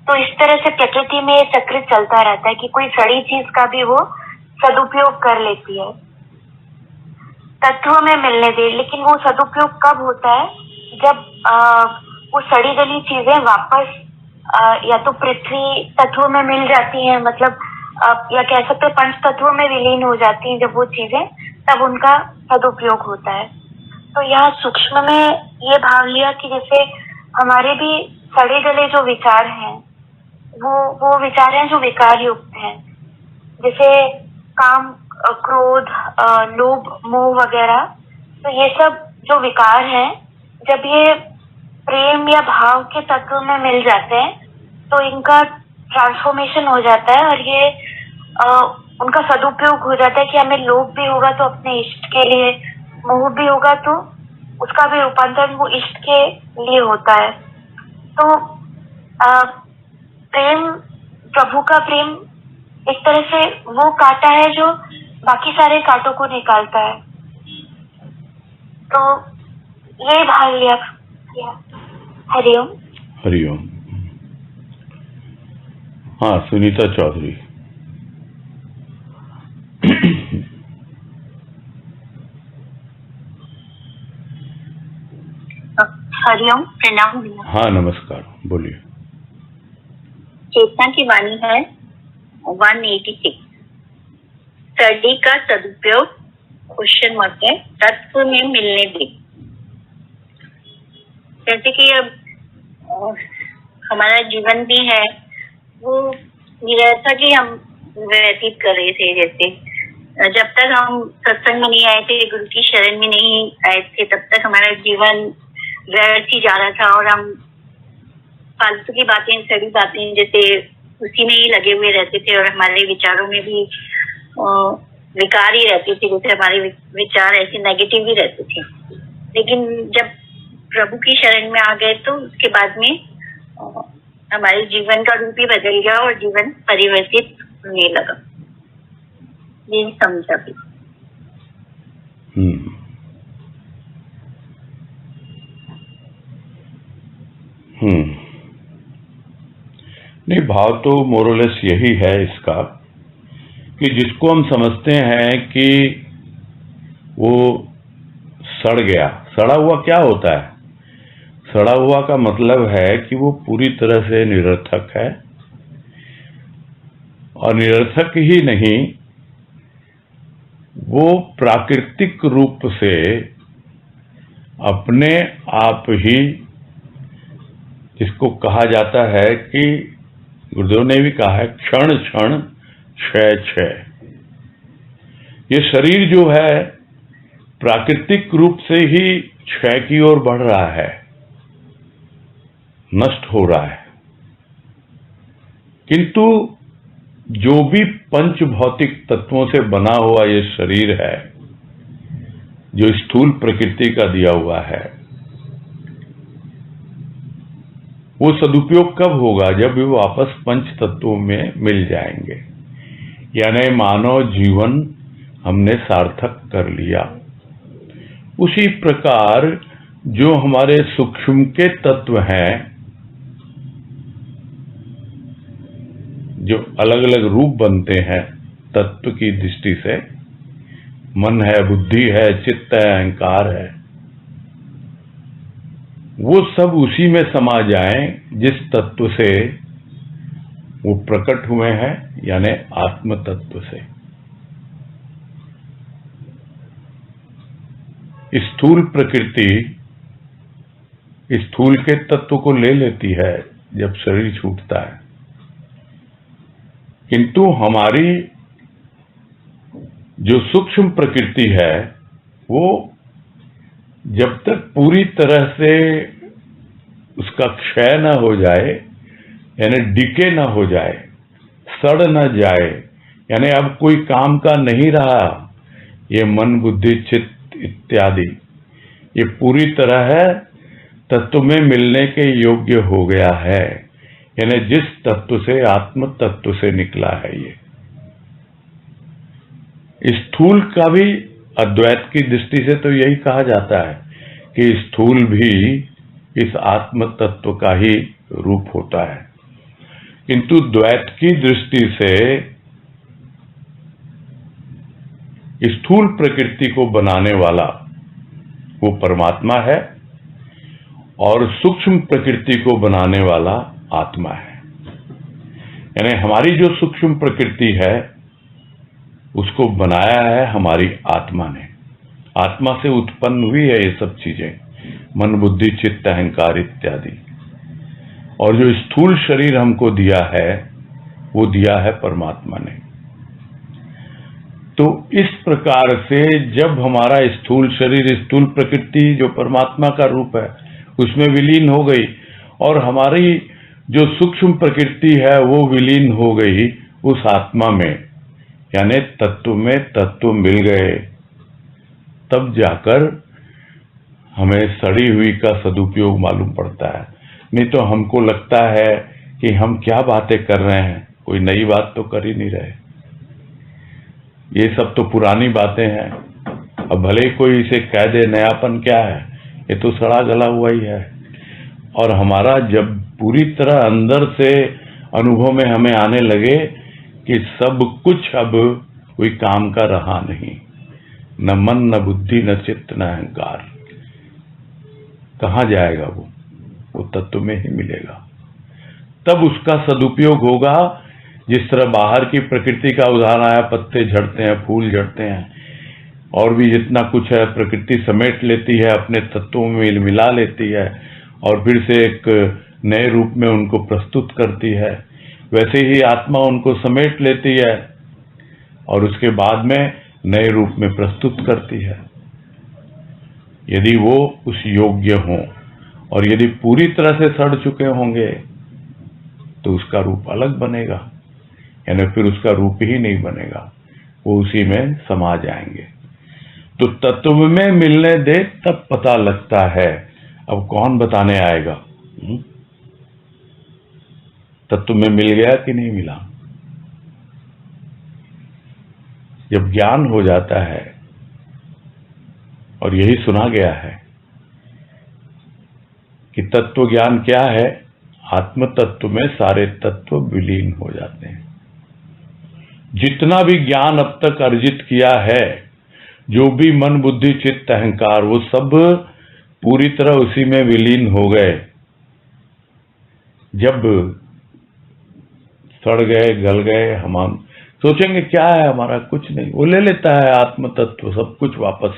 तो इस तरह से प्रकृति में ये चक्र चलता रहता है कि कोई सड़ी चीज का भी वो सदुपयोग कर लेती है। तत्व में मिलने दे, लेकिन वो सदुपयोग कब होता है? जब वो सड़ी गली चीजें वापस या तो पृथ्वी तत्व में मिल जाती हैं, मतलब या कह सकते हैं पंच तत्वों में विलीन हो जाती हैं जब वो चीजें, तब उनका सदुपयोग होता है। तो यहाँ सूक्ष्म में ये भाव लिया कि जैसे हमारे भी सड़े गले जो विचार हैं वो विचार हैं जो विकार युक्त हैं, जैसे काम, क्रोध, लोभ, मोह वगैरह। तो ये सब जो विकार हैं जब ये प्रेम या भाव के तत्व में मिल जाते हैं तो इनका ट्रांसफॉर्मेशन हो जाता है और ये उनका सदुपयोग हो जाता है कि हमें लोभ भी होगा तो अपने इष्ट के लिए, मोह भी होगा तो उसका भी रूपांतरण वो इष्ट के लिए होता है। तो प्रेम, प्रभु का प्रेम इस तरह से वो कांटा है जो बाकी सारे कांटों को निकालता है। तो ये भाग लिया। हरिओम। हरिओम। हाँ, सुनीता चौधरी। हरिओम, प्रणाम भैया। हाँ नमस्कार, बोलिए। चेतना की वाणी है 186। सड़ी का सदुपयोग क्वेश्चन मार्क है तत्व में मिलने दे। जैसे कि अब हमारा जीवन भी है वो निरर्थक ही हम व्यतीत कर रहे थे। जैसे जब तक हम सत्संग में नहीं आए थे, गुरु की शरण में नहीं आए थे, तब तक हमारा जीवन व्यर्थ ही जा रहा था और हम फालतू की बातें, सड़ी बातें जैसे उसी में ही लगे हुए रहते थे और हमारे विचारों में भी विकार ही रहते थे। जैसे हमारे विचार ऐसे नेगेटिव ही रहते थे। लेकिन जब प्रभु की शरण में आ गए तो उसके बाद में हमारे जीवन का रूप ही बदल गया और जीवन परिवर्तित होने लगा। ये समझा भी। नहीं, भाव तो मोरलेस यही है इसका कि जिसको हम समझते हैं कि वो सड़ गया। सड़ा हुआ क्या होता है? सड़ा हुआ का मतलब है कि वो पूरी तरह से निरर्थक है, और निरर्थक ही नहीं, वो प्राकृतिक रूप से अपने आप ही, जिसको कहा जाता है कि गुरुदेव ने भी कहा है, क्षण क्षण क्षय क्षय। ये शरीर जो है प्राकृतिक रूप से ही क्षय की ओर बढ़ रहा है, नष्ट हो रहा है। किंतु जो भी पंच भौतिक तत्वों से बना हुआ ये शरीर है, जो स्थूल प्रकृति का दिया हुआ है, वो सदुपयोग कब होगा? जब वो वापस पंच तत्वों में मिल जाएंगे, यानी मानव जीवन हमने सार्थक कर लिया। उसी प्रकार जो हमारे सूक्ष्म के तत्व हैं, जो अलग अलग रूप बनते हैं तत्व की दृष्टि से, मन है, बुद्धि है, चित्त है, अहंकार है, वो सब उसी में समा जाएं जिस तत्व से वो प्रकट हुए हैं, यानी आत्म तत्व से। स्थूल प्रकृति स्थूल के तत्व को ले लेती है जब शरीर छूटता है, किंतु हमारी जो सूक्ष्म प्रकृति है वो जब तक पूरी तरह से उसका क्षय न हो जाए, यानी डिके न हो जाए, सड़ न जाए, यानी अब कोई काम का नहीं रहा, ये मन बुद्धि चित्त इत्यादि ये पूरी तरह है तत्व में मिलने के योग्य हो गया है, यानी जिस तत्व से आत्म तत्व से निकला है। ये स्थूल का भी अद्वैत की दृष्टि से तो यही कहा जाता है कि स्थूल भी इस आत्म तत्व का ही रूप होता है, किंतु द्वैत की दृष्टि से स्थूल प्रकृति को बनाने वाला वो परमात्मा है और सूक्ष्म प्रकृति को बनाने वाला आत्मा है। यानी हमारी जो सूक्ष्म प्रकृति है उसको बनाया है हमारी आत्मा ने। आत्मा से उत्पन्न हुई है ये सब चीजें, मन बुद्धि चित्त अहंकार इत्यादि। और जो स्थूल शरीर हमको दिया है वो दिया है परमात्मा ने। तो इस प्रकार से जब हमारा स्थूल शरीर, स्थूल प्रकृति जो परमात्मा का रूप है उसमें विलीन हो गई और हमारी जो सूक्ष्म प्रकृति है वो विलीन हो गई उस आत्मा में, यानी तत्व में तत्व मिल गए, तब जाकर हमें सड़ी हुई का सदुपयोग मालूम पड़ता है। नहीं तो हमको लगता है कि हम क्या बातें कर रहे हैं, कोई नई बात तो कर ही नहीं रहे, ये सब तो पुरानी बातें हैं। अब भले कोई इसे कह दे नयापन क्या है, ये तो सड़ा गला हुआ ही है। और हमारा जब पूरी तरह अंदर से अनुभव में हमें आने लगे कि सब कुछ अब कोई काम का रहा नहीं, न मन न बुद्धि न चित्त न अहंकार, कहाँ जाएगा वो तत्व में ही मिलेगा। तब उसका सदुपयोग होगा। जिस तरह बाहर की प्रकृति का उदाहरण आया, पत्ते झड़ते हैं, फूल झड़ते हैं, और भी जितना कुछ है प्रकृति समेट लेती है, अपने तत्वों में मिला लेती है और फिर से एक नए रूप में उनको प्रस्तुत करती है। वैसे ही आत्मा उनको समेट लेती है और उसके बाद में नए रूप में प्रस्तुत करती है। यदि वो उस योग्य हों और यदि पूरी तरह से सड़ चुके होंगे तो उसका रूप अलग बनेगा, यानी फिर उसका रूप ही नहीं बनेगा, वो उसी में समा जाएंगे। तो तत्व में मिलने दे तब पता लगता है। अब कौन बताने आएगा तत्व में मिल गया कि नहीं मिला। जब ज्ञान हो जाता है, और यही सुना गया है कि तत्व ज्ञान क्या है, आत्म तत्व में सारे तत्व विलीन हो जाते हैं। जितना भी ज्ञान अब तक अर्जित किया है, जो भी मन बुद्धि चित्त अहंकार, वो सब पूरी तरह उसी में विलीन हो गए। जब सड़ गए, गल गए, हम सोचेंगे क्या है हमारा, कुछ नहीं, वो ले लेता है आत्म तत्व सब कुछ वापस,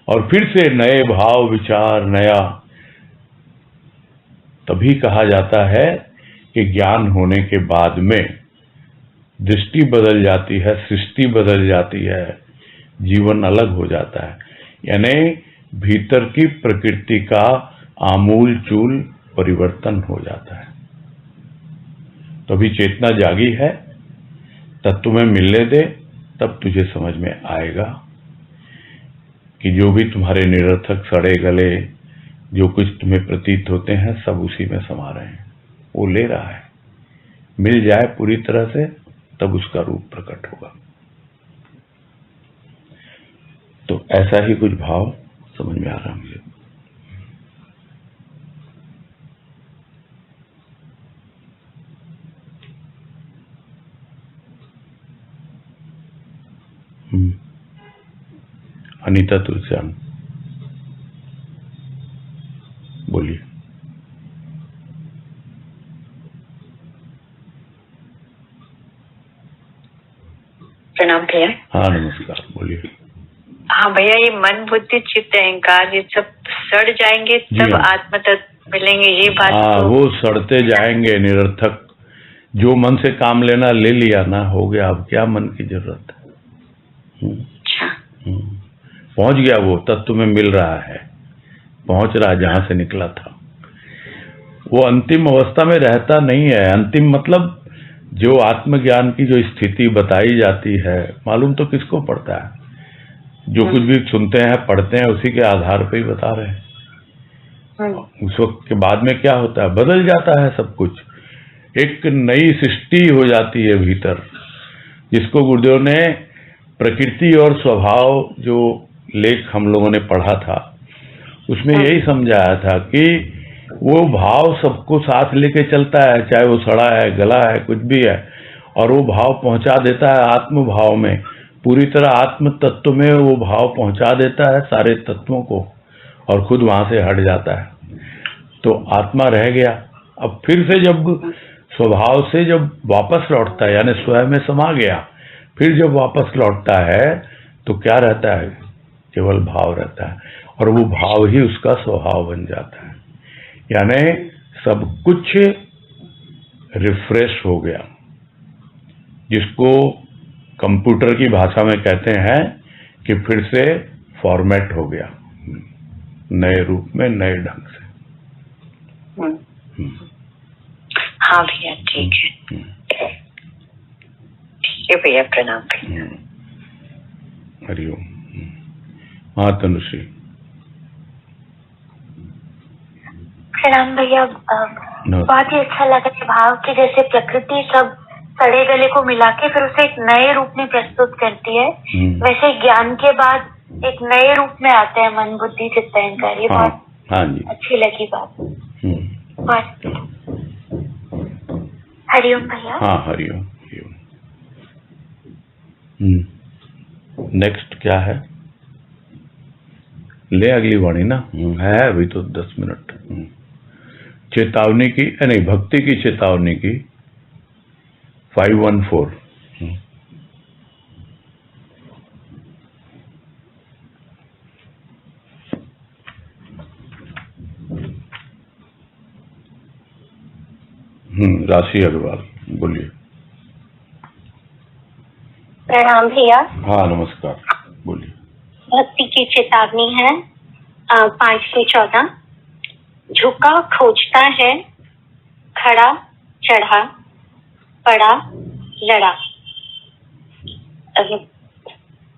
और फिर से नए भाव विचार नया। तभी कहा जाता है कि ज्ञान होने के बाद में दृष्टि बदल जाती है, सृष्टि बदल जाती है, जीवन अलग हो जाता है। यानी भीतर की प्रकृति का आमूल चूल परिवर्तन हो जाता है। तो अभी चेतना जागी है, तत्व में मिलने दे, तब तुझे समझ में आएगा कि जो भी तुम्हारे निरर्थक सड़े गले जो कुछ तुम्हें प्रतीत होते हैं सब उसी में समा रहे हैं। वो ले रहा है, मिल जाए पूरी तरह से तब उसका रूप प्रकट होगा। तो ऐसा ही कुछ भाव समझ में आ रहा मुझे। अनीता तुलसियान बोलिए। प्रणाम भैया। हाँ नमस्कार, बोलिए। हाँ भैया, ये मन बुद्धि चित्त अहंकार ये सब सड़ जाएंगे तब हाँ। आत्म तत्व मिलेंगे, ये बात हाँ, तो वो सड़ते जाएंगे निरर्थक। जो मन से काम लेना ले लिया ना, हो गया, अब क्या मन की जरूरत है। अच्छा। पहुंच गया, वो तत्व में मिल रहा है, पहुंच रहा जहां से निकला था। वो अंतिम अवस्था में रहता नहीं है। अंतिम मतलब जो आत्मज्ञान की जो स्थिति बताई जाती है, मालूम तो किसको पड़ता है? जो कुछ भी सुनते हैं पढ़ते हैं उसी के आधार पर ही बता रहे हैं। उस वक्त के बाद में क्या होता है, बदल जाता है सब कुछ, एक नई सृष्टि हो जाती है भीतर, जिसको गुरुदेव ने प्रकृति और स्वभाव जो लेख हम लोगों ने पढ़ा था उसमें यही समझाया था कि वो भाव सबको साथ लेके चलता है, चाहे वो सड़ा है, गला है, कुछ भी है, और वो भाव पहुंचा देता है आत्म भाव में, पूरी तरह आत्म तत्व में वो भाव पहुंचा देता है सारे तत्वों को, और खुद वहां से हट जाता है। तो आत्मा रह गया। अब फिर से जब स्वभाव से जब वापस लौटता है, यानी स्वयं में समा गया, फिर जब वापस लौटता है तो क्या रहता है? केवल भाव रहता है, और वो भाव ही उसका स्वभाव बन जाता है। यानी सब कुछ रिफ्रेश हो गया, जिसको कंप्यूटर की भाषा में कहते हैं कि फिर से फॉर्मेट हो गया, नए रूप में, नए ढंग से। हाँ भैया, ठीक है। ठीक है भैया, प्रणाम भैया। हरिओम। हाँ तनुश्री। प्रणाम भैया। बहुत ही अच्छा लगा ये भाव कि जैसे प्रकृति सब सड़े गले को मिला के फिर उसे एक नए रूप में प्रस्तुत करती है, वैसे ज्ञान के बाद एक नए रूप में आते हैं मन बुद्धि चित्त अहंकार। ये बहुत हाँ जी, अच्छी लगी बात। हरिओम भैया। हाँ हरिओम हरिओम। नेक्स्ट क्या है? ले अगली वाणी ना, है अभी तो 10 मिनट। चेतावनी की, नहीं, भक्ति की चेतावनी की 514। राशि अग्रवाल, बोलिए। प्रणाम भैया। हाँ नमस्कार, बोलिए। भक्ति की चेतावनी है 514। झुका खोजता है, खड़ा चढ़ा, पड़ा लड़ा।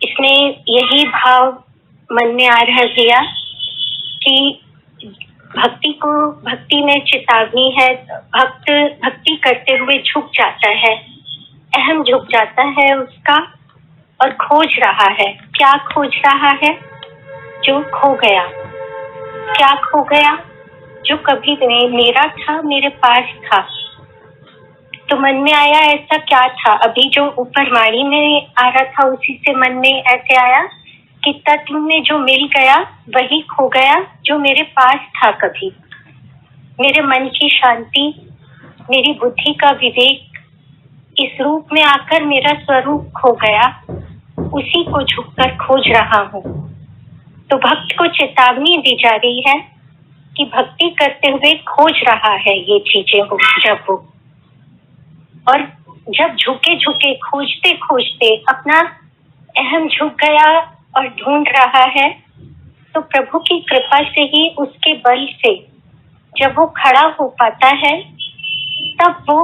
इसमें यही भाव मन में आ रहा है भैया कि भक्ति में चेतावनी है। भक्त भक्ति करते हुए झुक जाता है, अहम झुक जाता है उसका, और खोज रहा है। क्या खोज रहा है? जो खो गया। क्या खो गया? जो कभी मेरा था, मेरे पास था। तो मन में आया ऐसा क्या था? अभी जो ऊपर वाणी में आ रहा था उसी से मन में ऐसे आया कि तत्व में जो मिल गया वही खो गया जो मेरे पास था कभी। मेरे मन की शांति, मेरी बुद्धि का विवेक, इस रूप में आकर मेरा स्वरूप खो गया, उसी को झुककर खोज रहा हूँ। तो भक्त को चेतावनी दी जा रही है कि भक्ति करते हुए खोज रहा है ये चीजें हो, जब वो, और जब झुके झुके खोजते खोजते अपना अहम झुक गया और ढूंढ रहा है, तो प्रभु की कृपा से ही, उसके बल से जब वो खड़ा हो पाता है तब वो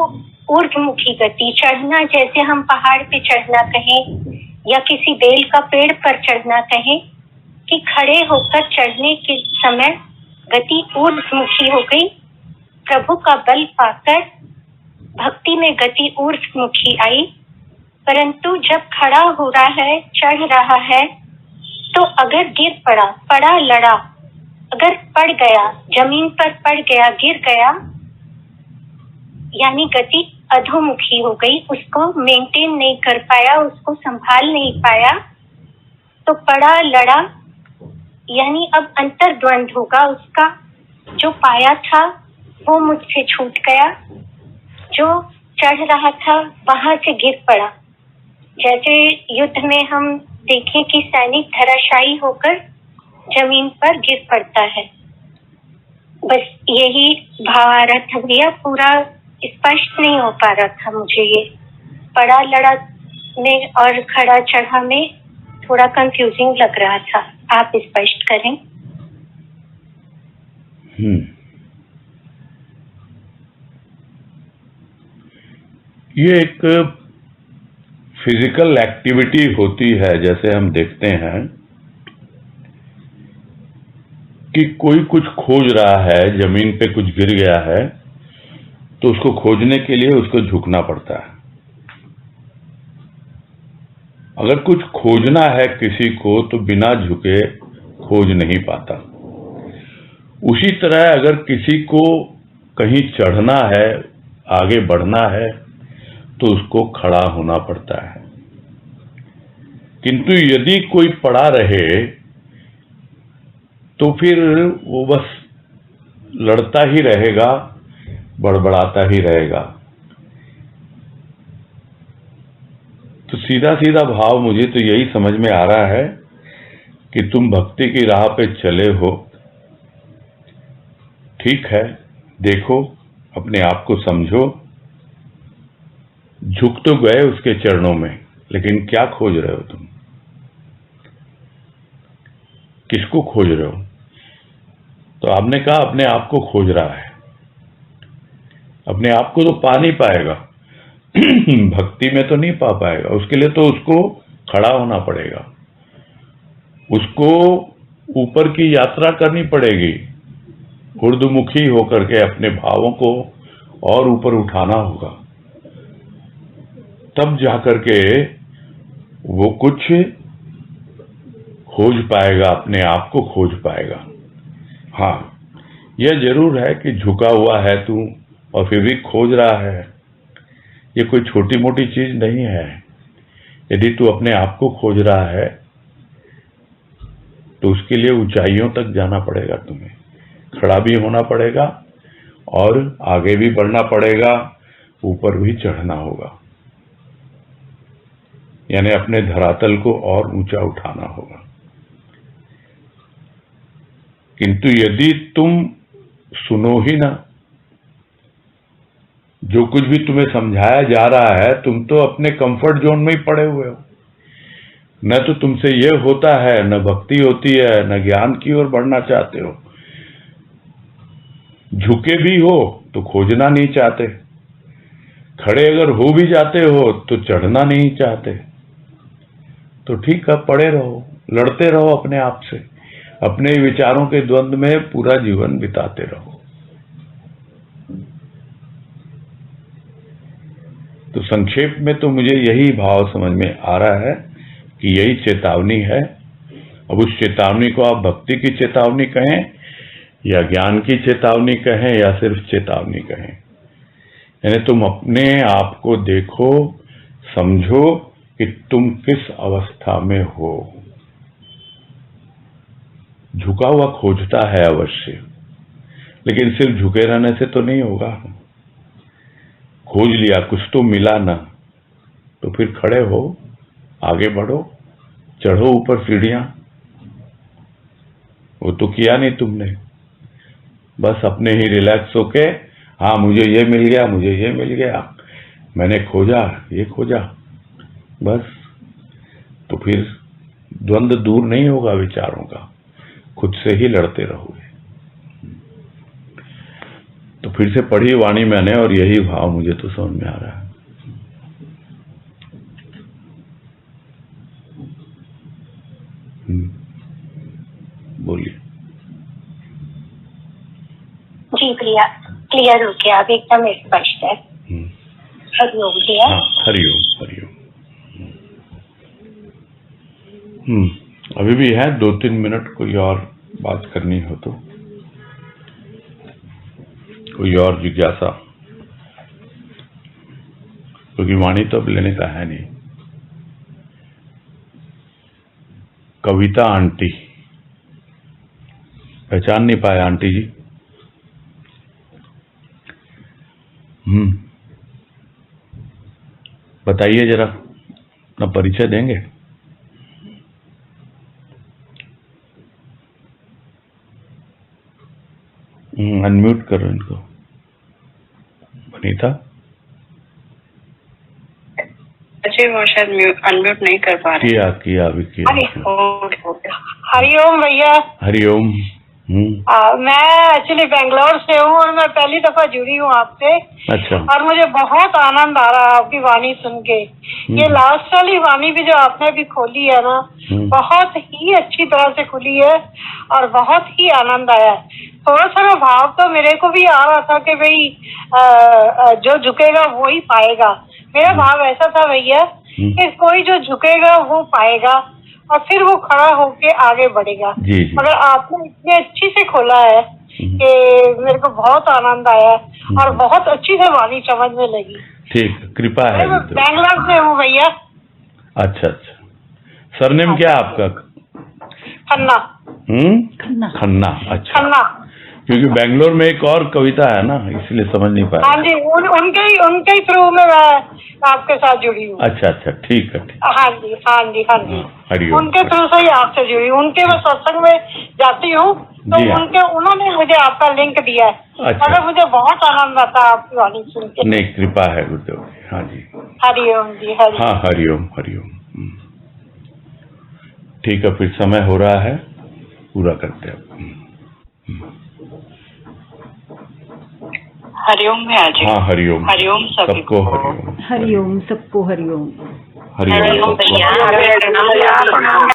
ऊर्ध्वमुखी गति, चढ़ना, जैसे हम पहाड़ पे चढ़ना कहें या किसी बेल का पेड़ पर चढ़ना कहें, कि खड़े होकर चढ़ने के समय गति ऊर्ध्वमुखी हो गई। प्रभु का बल पाकर भक्ति में गति ऊर्ध्वमुखी आई। परंतु जब खड़ा हो रहा है, चढ़ रहा है, तो अगर गिर पड़ा लड़ा, अगर पड़ गया, जमीन पर पड़ गया, गिर गया, यानी गति अधोमुखी हो गई, उसको मेंटेन नहीं कर पाया, उसको संभाल नहीं पाया, तो पड़ा लड़ा, यानी अब अंतर्द्वंद होगा। उसका जो पाया था वो मुझसे छूट गया, जो चढ़ रहा था वहां से गिर पड़ा। जैसे युद्ध में हम देखें कि सैनिक धराशायी होकर जमीन पर गिर पड़ता है, बस यही भाव आ रहा था भैया। पूरा स्पष्ट नहीं हो पा रहा था मुझे, ये पड़ा लड़ा में और खड़ा चढ़ा में थोड़ा कंफ्यूजिंग लग रहा था, आप स्पष्ट करें। ये एक फिजिकल एक्टिविटी होती है, जैसे हम देखते हैं कि कोई कुछ खोज रहा है, जमीन पे कुछ गिर गया है, तो उसको खोजने के लिए उसको झुकना पड़ता है। अगर कुछ खोजना है किसी को तो बिना झुके खोज नहीं पाता। उसी तरह अगर किसी को कहीं चढ़ना है, आगे बढ़ना है, तो उसको खड़ा होना पड़ता है। किंतु यदि कोई पड़ा रहे तो फिर वो बस लड़ता ही रहेगा, बड़बड़ाता ही रहेगा। तो सीधा सीधा भाव मुझे तो यही समझ में आ रहा है कि तुम भक्ति की राह पे चले हो, ठीक है, देखो, अपने आप को समझो, झुक तो गए उसके चरणों में, लेकिन क्या खोज रहे हो तुम? किसको खोज रहे हो? तो आपने कहा अपने आप को खोज रहा है। अपने आप को तो पा नहीं पाएगा, भक्ति में तो नहीं पा पाएगा। उसके लिए तो उसको खड़ा होना पड़ेगा, उसको ऊपर की यात्रा करनी पड़ेगी, ऊर्ध्वमुखी होकर के अपने भावों को और ऊपर उठाना होगा, तब जाकर के वो कुछ खोज पाएगा, अपने आप को खोज पाएगा। हाँ, यह जरूर है कि झुका हुआ है तू और फिर भी खोज रहा है, ये कोई छोटी मोटी चीज नहीं है। यदि तू अपने आप को खोज रहा है तो उसके लिए ऊंचाइयों तक जाना पड़ेगा, तुम्हें खड़ा भी होना पड़ेगा और आगे भी बढ़ना पड़ेगा, ऊपर भी चढ़ना होगा, यानी अपने धरातल को और ऊंचा उठाना होगा। किंतु यदि तुम सुनो ही ना, जो कुछ भी तुम्हें समझाया जा रहा है, तुम तो अपने कंफर्ट जोन में ही पड़े हुए हो। न तो तुमसे ये होता है, न भक्ति होती है, न ज्ञान की ओर बढ़ना चाहते हो। झुके भी हो तो खोजना नहीं चाहते, खड़े अगर हो भी जाते हो तो चढ़ना नहीं चाहते। तो ठीक है, पड़े रहो, लड़ते रहो अपने आप से, अपने विचारों के द्वंद्व में पूरा जीवन बिताते रहो। तो संक्षेप में तो मुझे यही भाव समझ में आ रहा है कि यही चेतावनी है। अब उस चेतावनी को आप भक्ति की चेतावनी कहें या ज्ञान की चेतावनी कहें या सिर्फ चेतावनी कहें, यानी तुम अपने आप को देखो, समझो कि तुम किस अवस्था में हो। झुका हुआ खोजता है अवश्य, लेकिन सिर्फ झुके रहने से तो नहीं होगा। खोज लिया, कुछ तो मिला ना, तो फिर खड़े हो, आगे बढ़ो, चढ़ो ऊपर सीढ़ियां। वो तो किया नहीं तुमने, बस अपने ही रिलैक्स होके, हाँ मुझे ये मिल गया, मुझे ये मिल गया, मैंने खोजा, ये खोजा, बस। तो फिर द्वंद्व दूर नहीं होगा विचारों का, खुद से ही लड़ते रहोगे। तो फिर से पढ़ी वाणी मैंने और यही भाव मुझे तो समझ में आ रहा है। बोलिए। जी भैया, क्लियर हो गया, अब एकदम स्पष्ट है। हरिओम भैया। हाँ, हरिओम हरिओम। अभी भी है 2-3 मिनट, कोई और बात करनी हो तो, कोई और जिज्ञासा, क्योंकि वाणी तो अब लेने का है नहीं। कविता आंटी, पहचान नहीं पाया आंटी जी? बताइए जरा, अपना परिचय देंगे? अनम्यूट करो इनको। वनीता अजय वो शायद अनम्यूट नहीं कर पा रहे। किया अभी किया। हरिओम भैया। हरिओम। मैं एक्चुअली बेंगलोर से हूँ और मैं पहली दफा जुड़ी हूँ आपसे। अच्छा। और मुझे बहुत आनंद आ रहा है आपकी वाणी सुन के। ये लास्ट वाली वाणी भी जो आपने भी खोली है ना, बहुत ही अच्छी तरह से खुली है और बहुत ही आनंद आया। थोड़ा सा भाव तो मेरे को भी आ रहा था कि भाई जो झुकेगा वो ही पाएगा। मेरा भाव ऐसा था भैया कि कोई जो झुकेगा वो पाएगा और फिर वो खड़ा होके आगे बढ़ेगा। जी। मगर आपने इतनी अच्छी से खोला है कि मेरे को बहुत आनंद आया और बहुत अच्छी से वाणी समझ में लगी। ठीक, कृपा है। मैं बैंगलोर से हूँ भैया। अच्छा अच्छा, सरनेम क्या आपका? खन्ना। खन्ना। अच्छा, खन्ना। क्योंकि बेंगलोर में एक और कविता है ना, इसलिए समझ नहीं पाया। हाँ जी, उनके ही थ्रू में मैं आपके साथ जुड़ी हूँ। अच्छा अच्छा, ठीक है। हाँ जी हाँ जी हाँ जी, हरिओम। उनके थ्रू से ही आपसे जुड़ी। उनके मैं सत्संग में जाती हूँ तो उन्होंने मुझे आपका लिंक दिया है। अच्छा। मगर मुझे बहुत आनंद आता है आपकी वाणी सुन के। नहीं, कृपा है गुरुदेव। हाँ जी। हरिओम जी। हरिओम। हाँ, हरिओम हरिओम। ठीक है, फिर समय हो रहा है, पूरा करते हैं। हरिओम में आज। हाँ, हरिओम। हरिओम सबको हरिओम। हरिओम सबको हरिओम। हरिओम। भैया।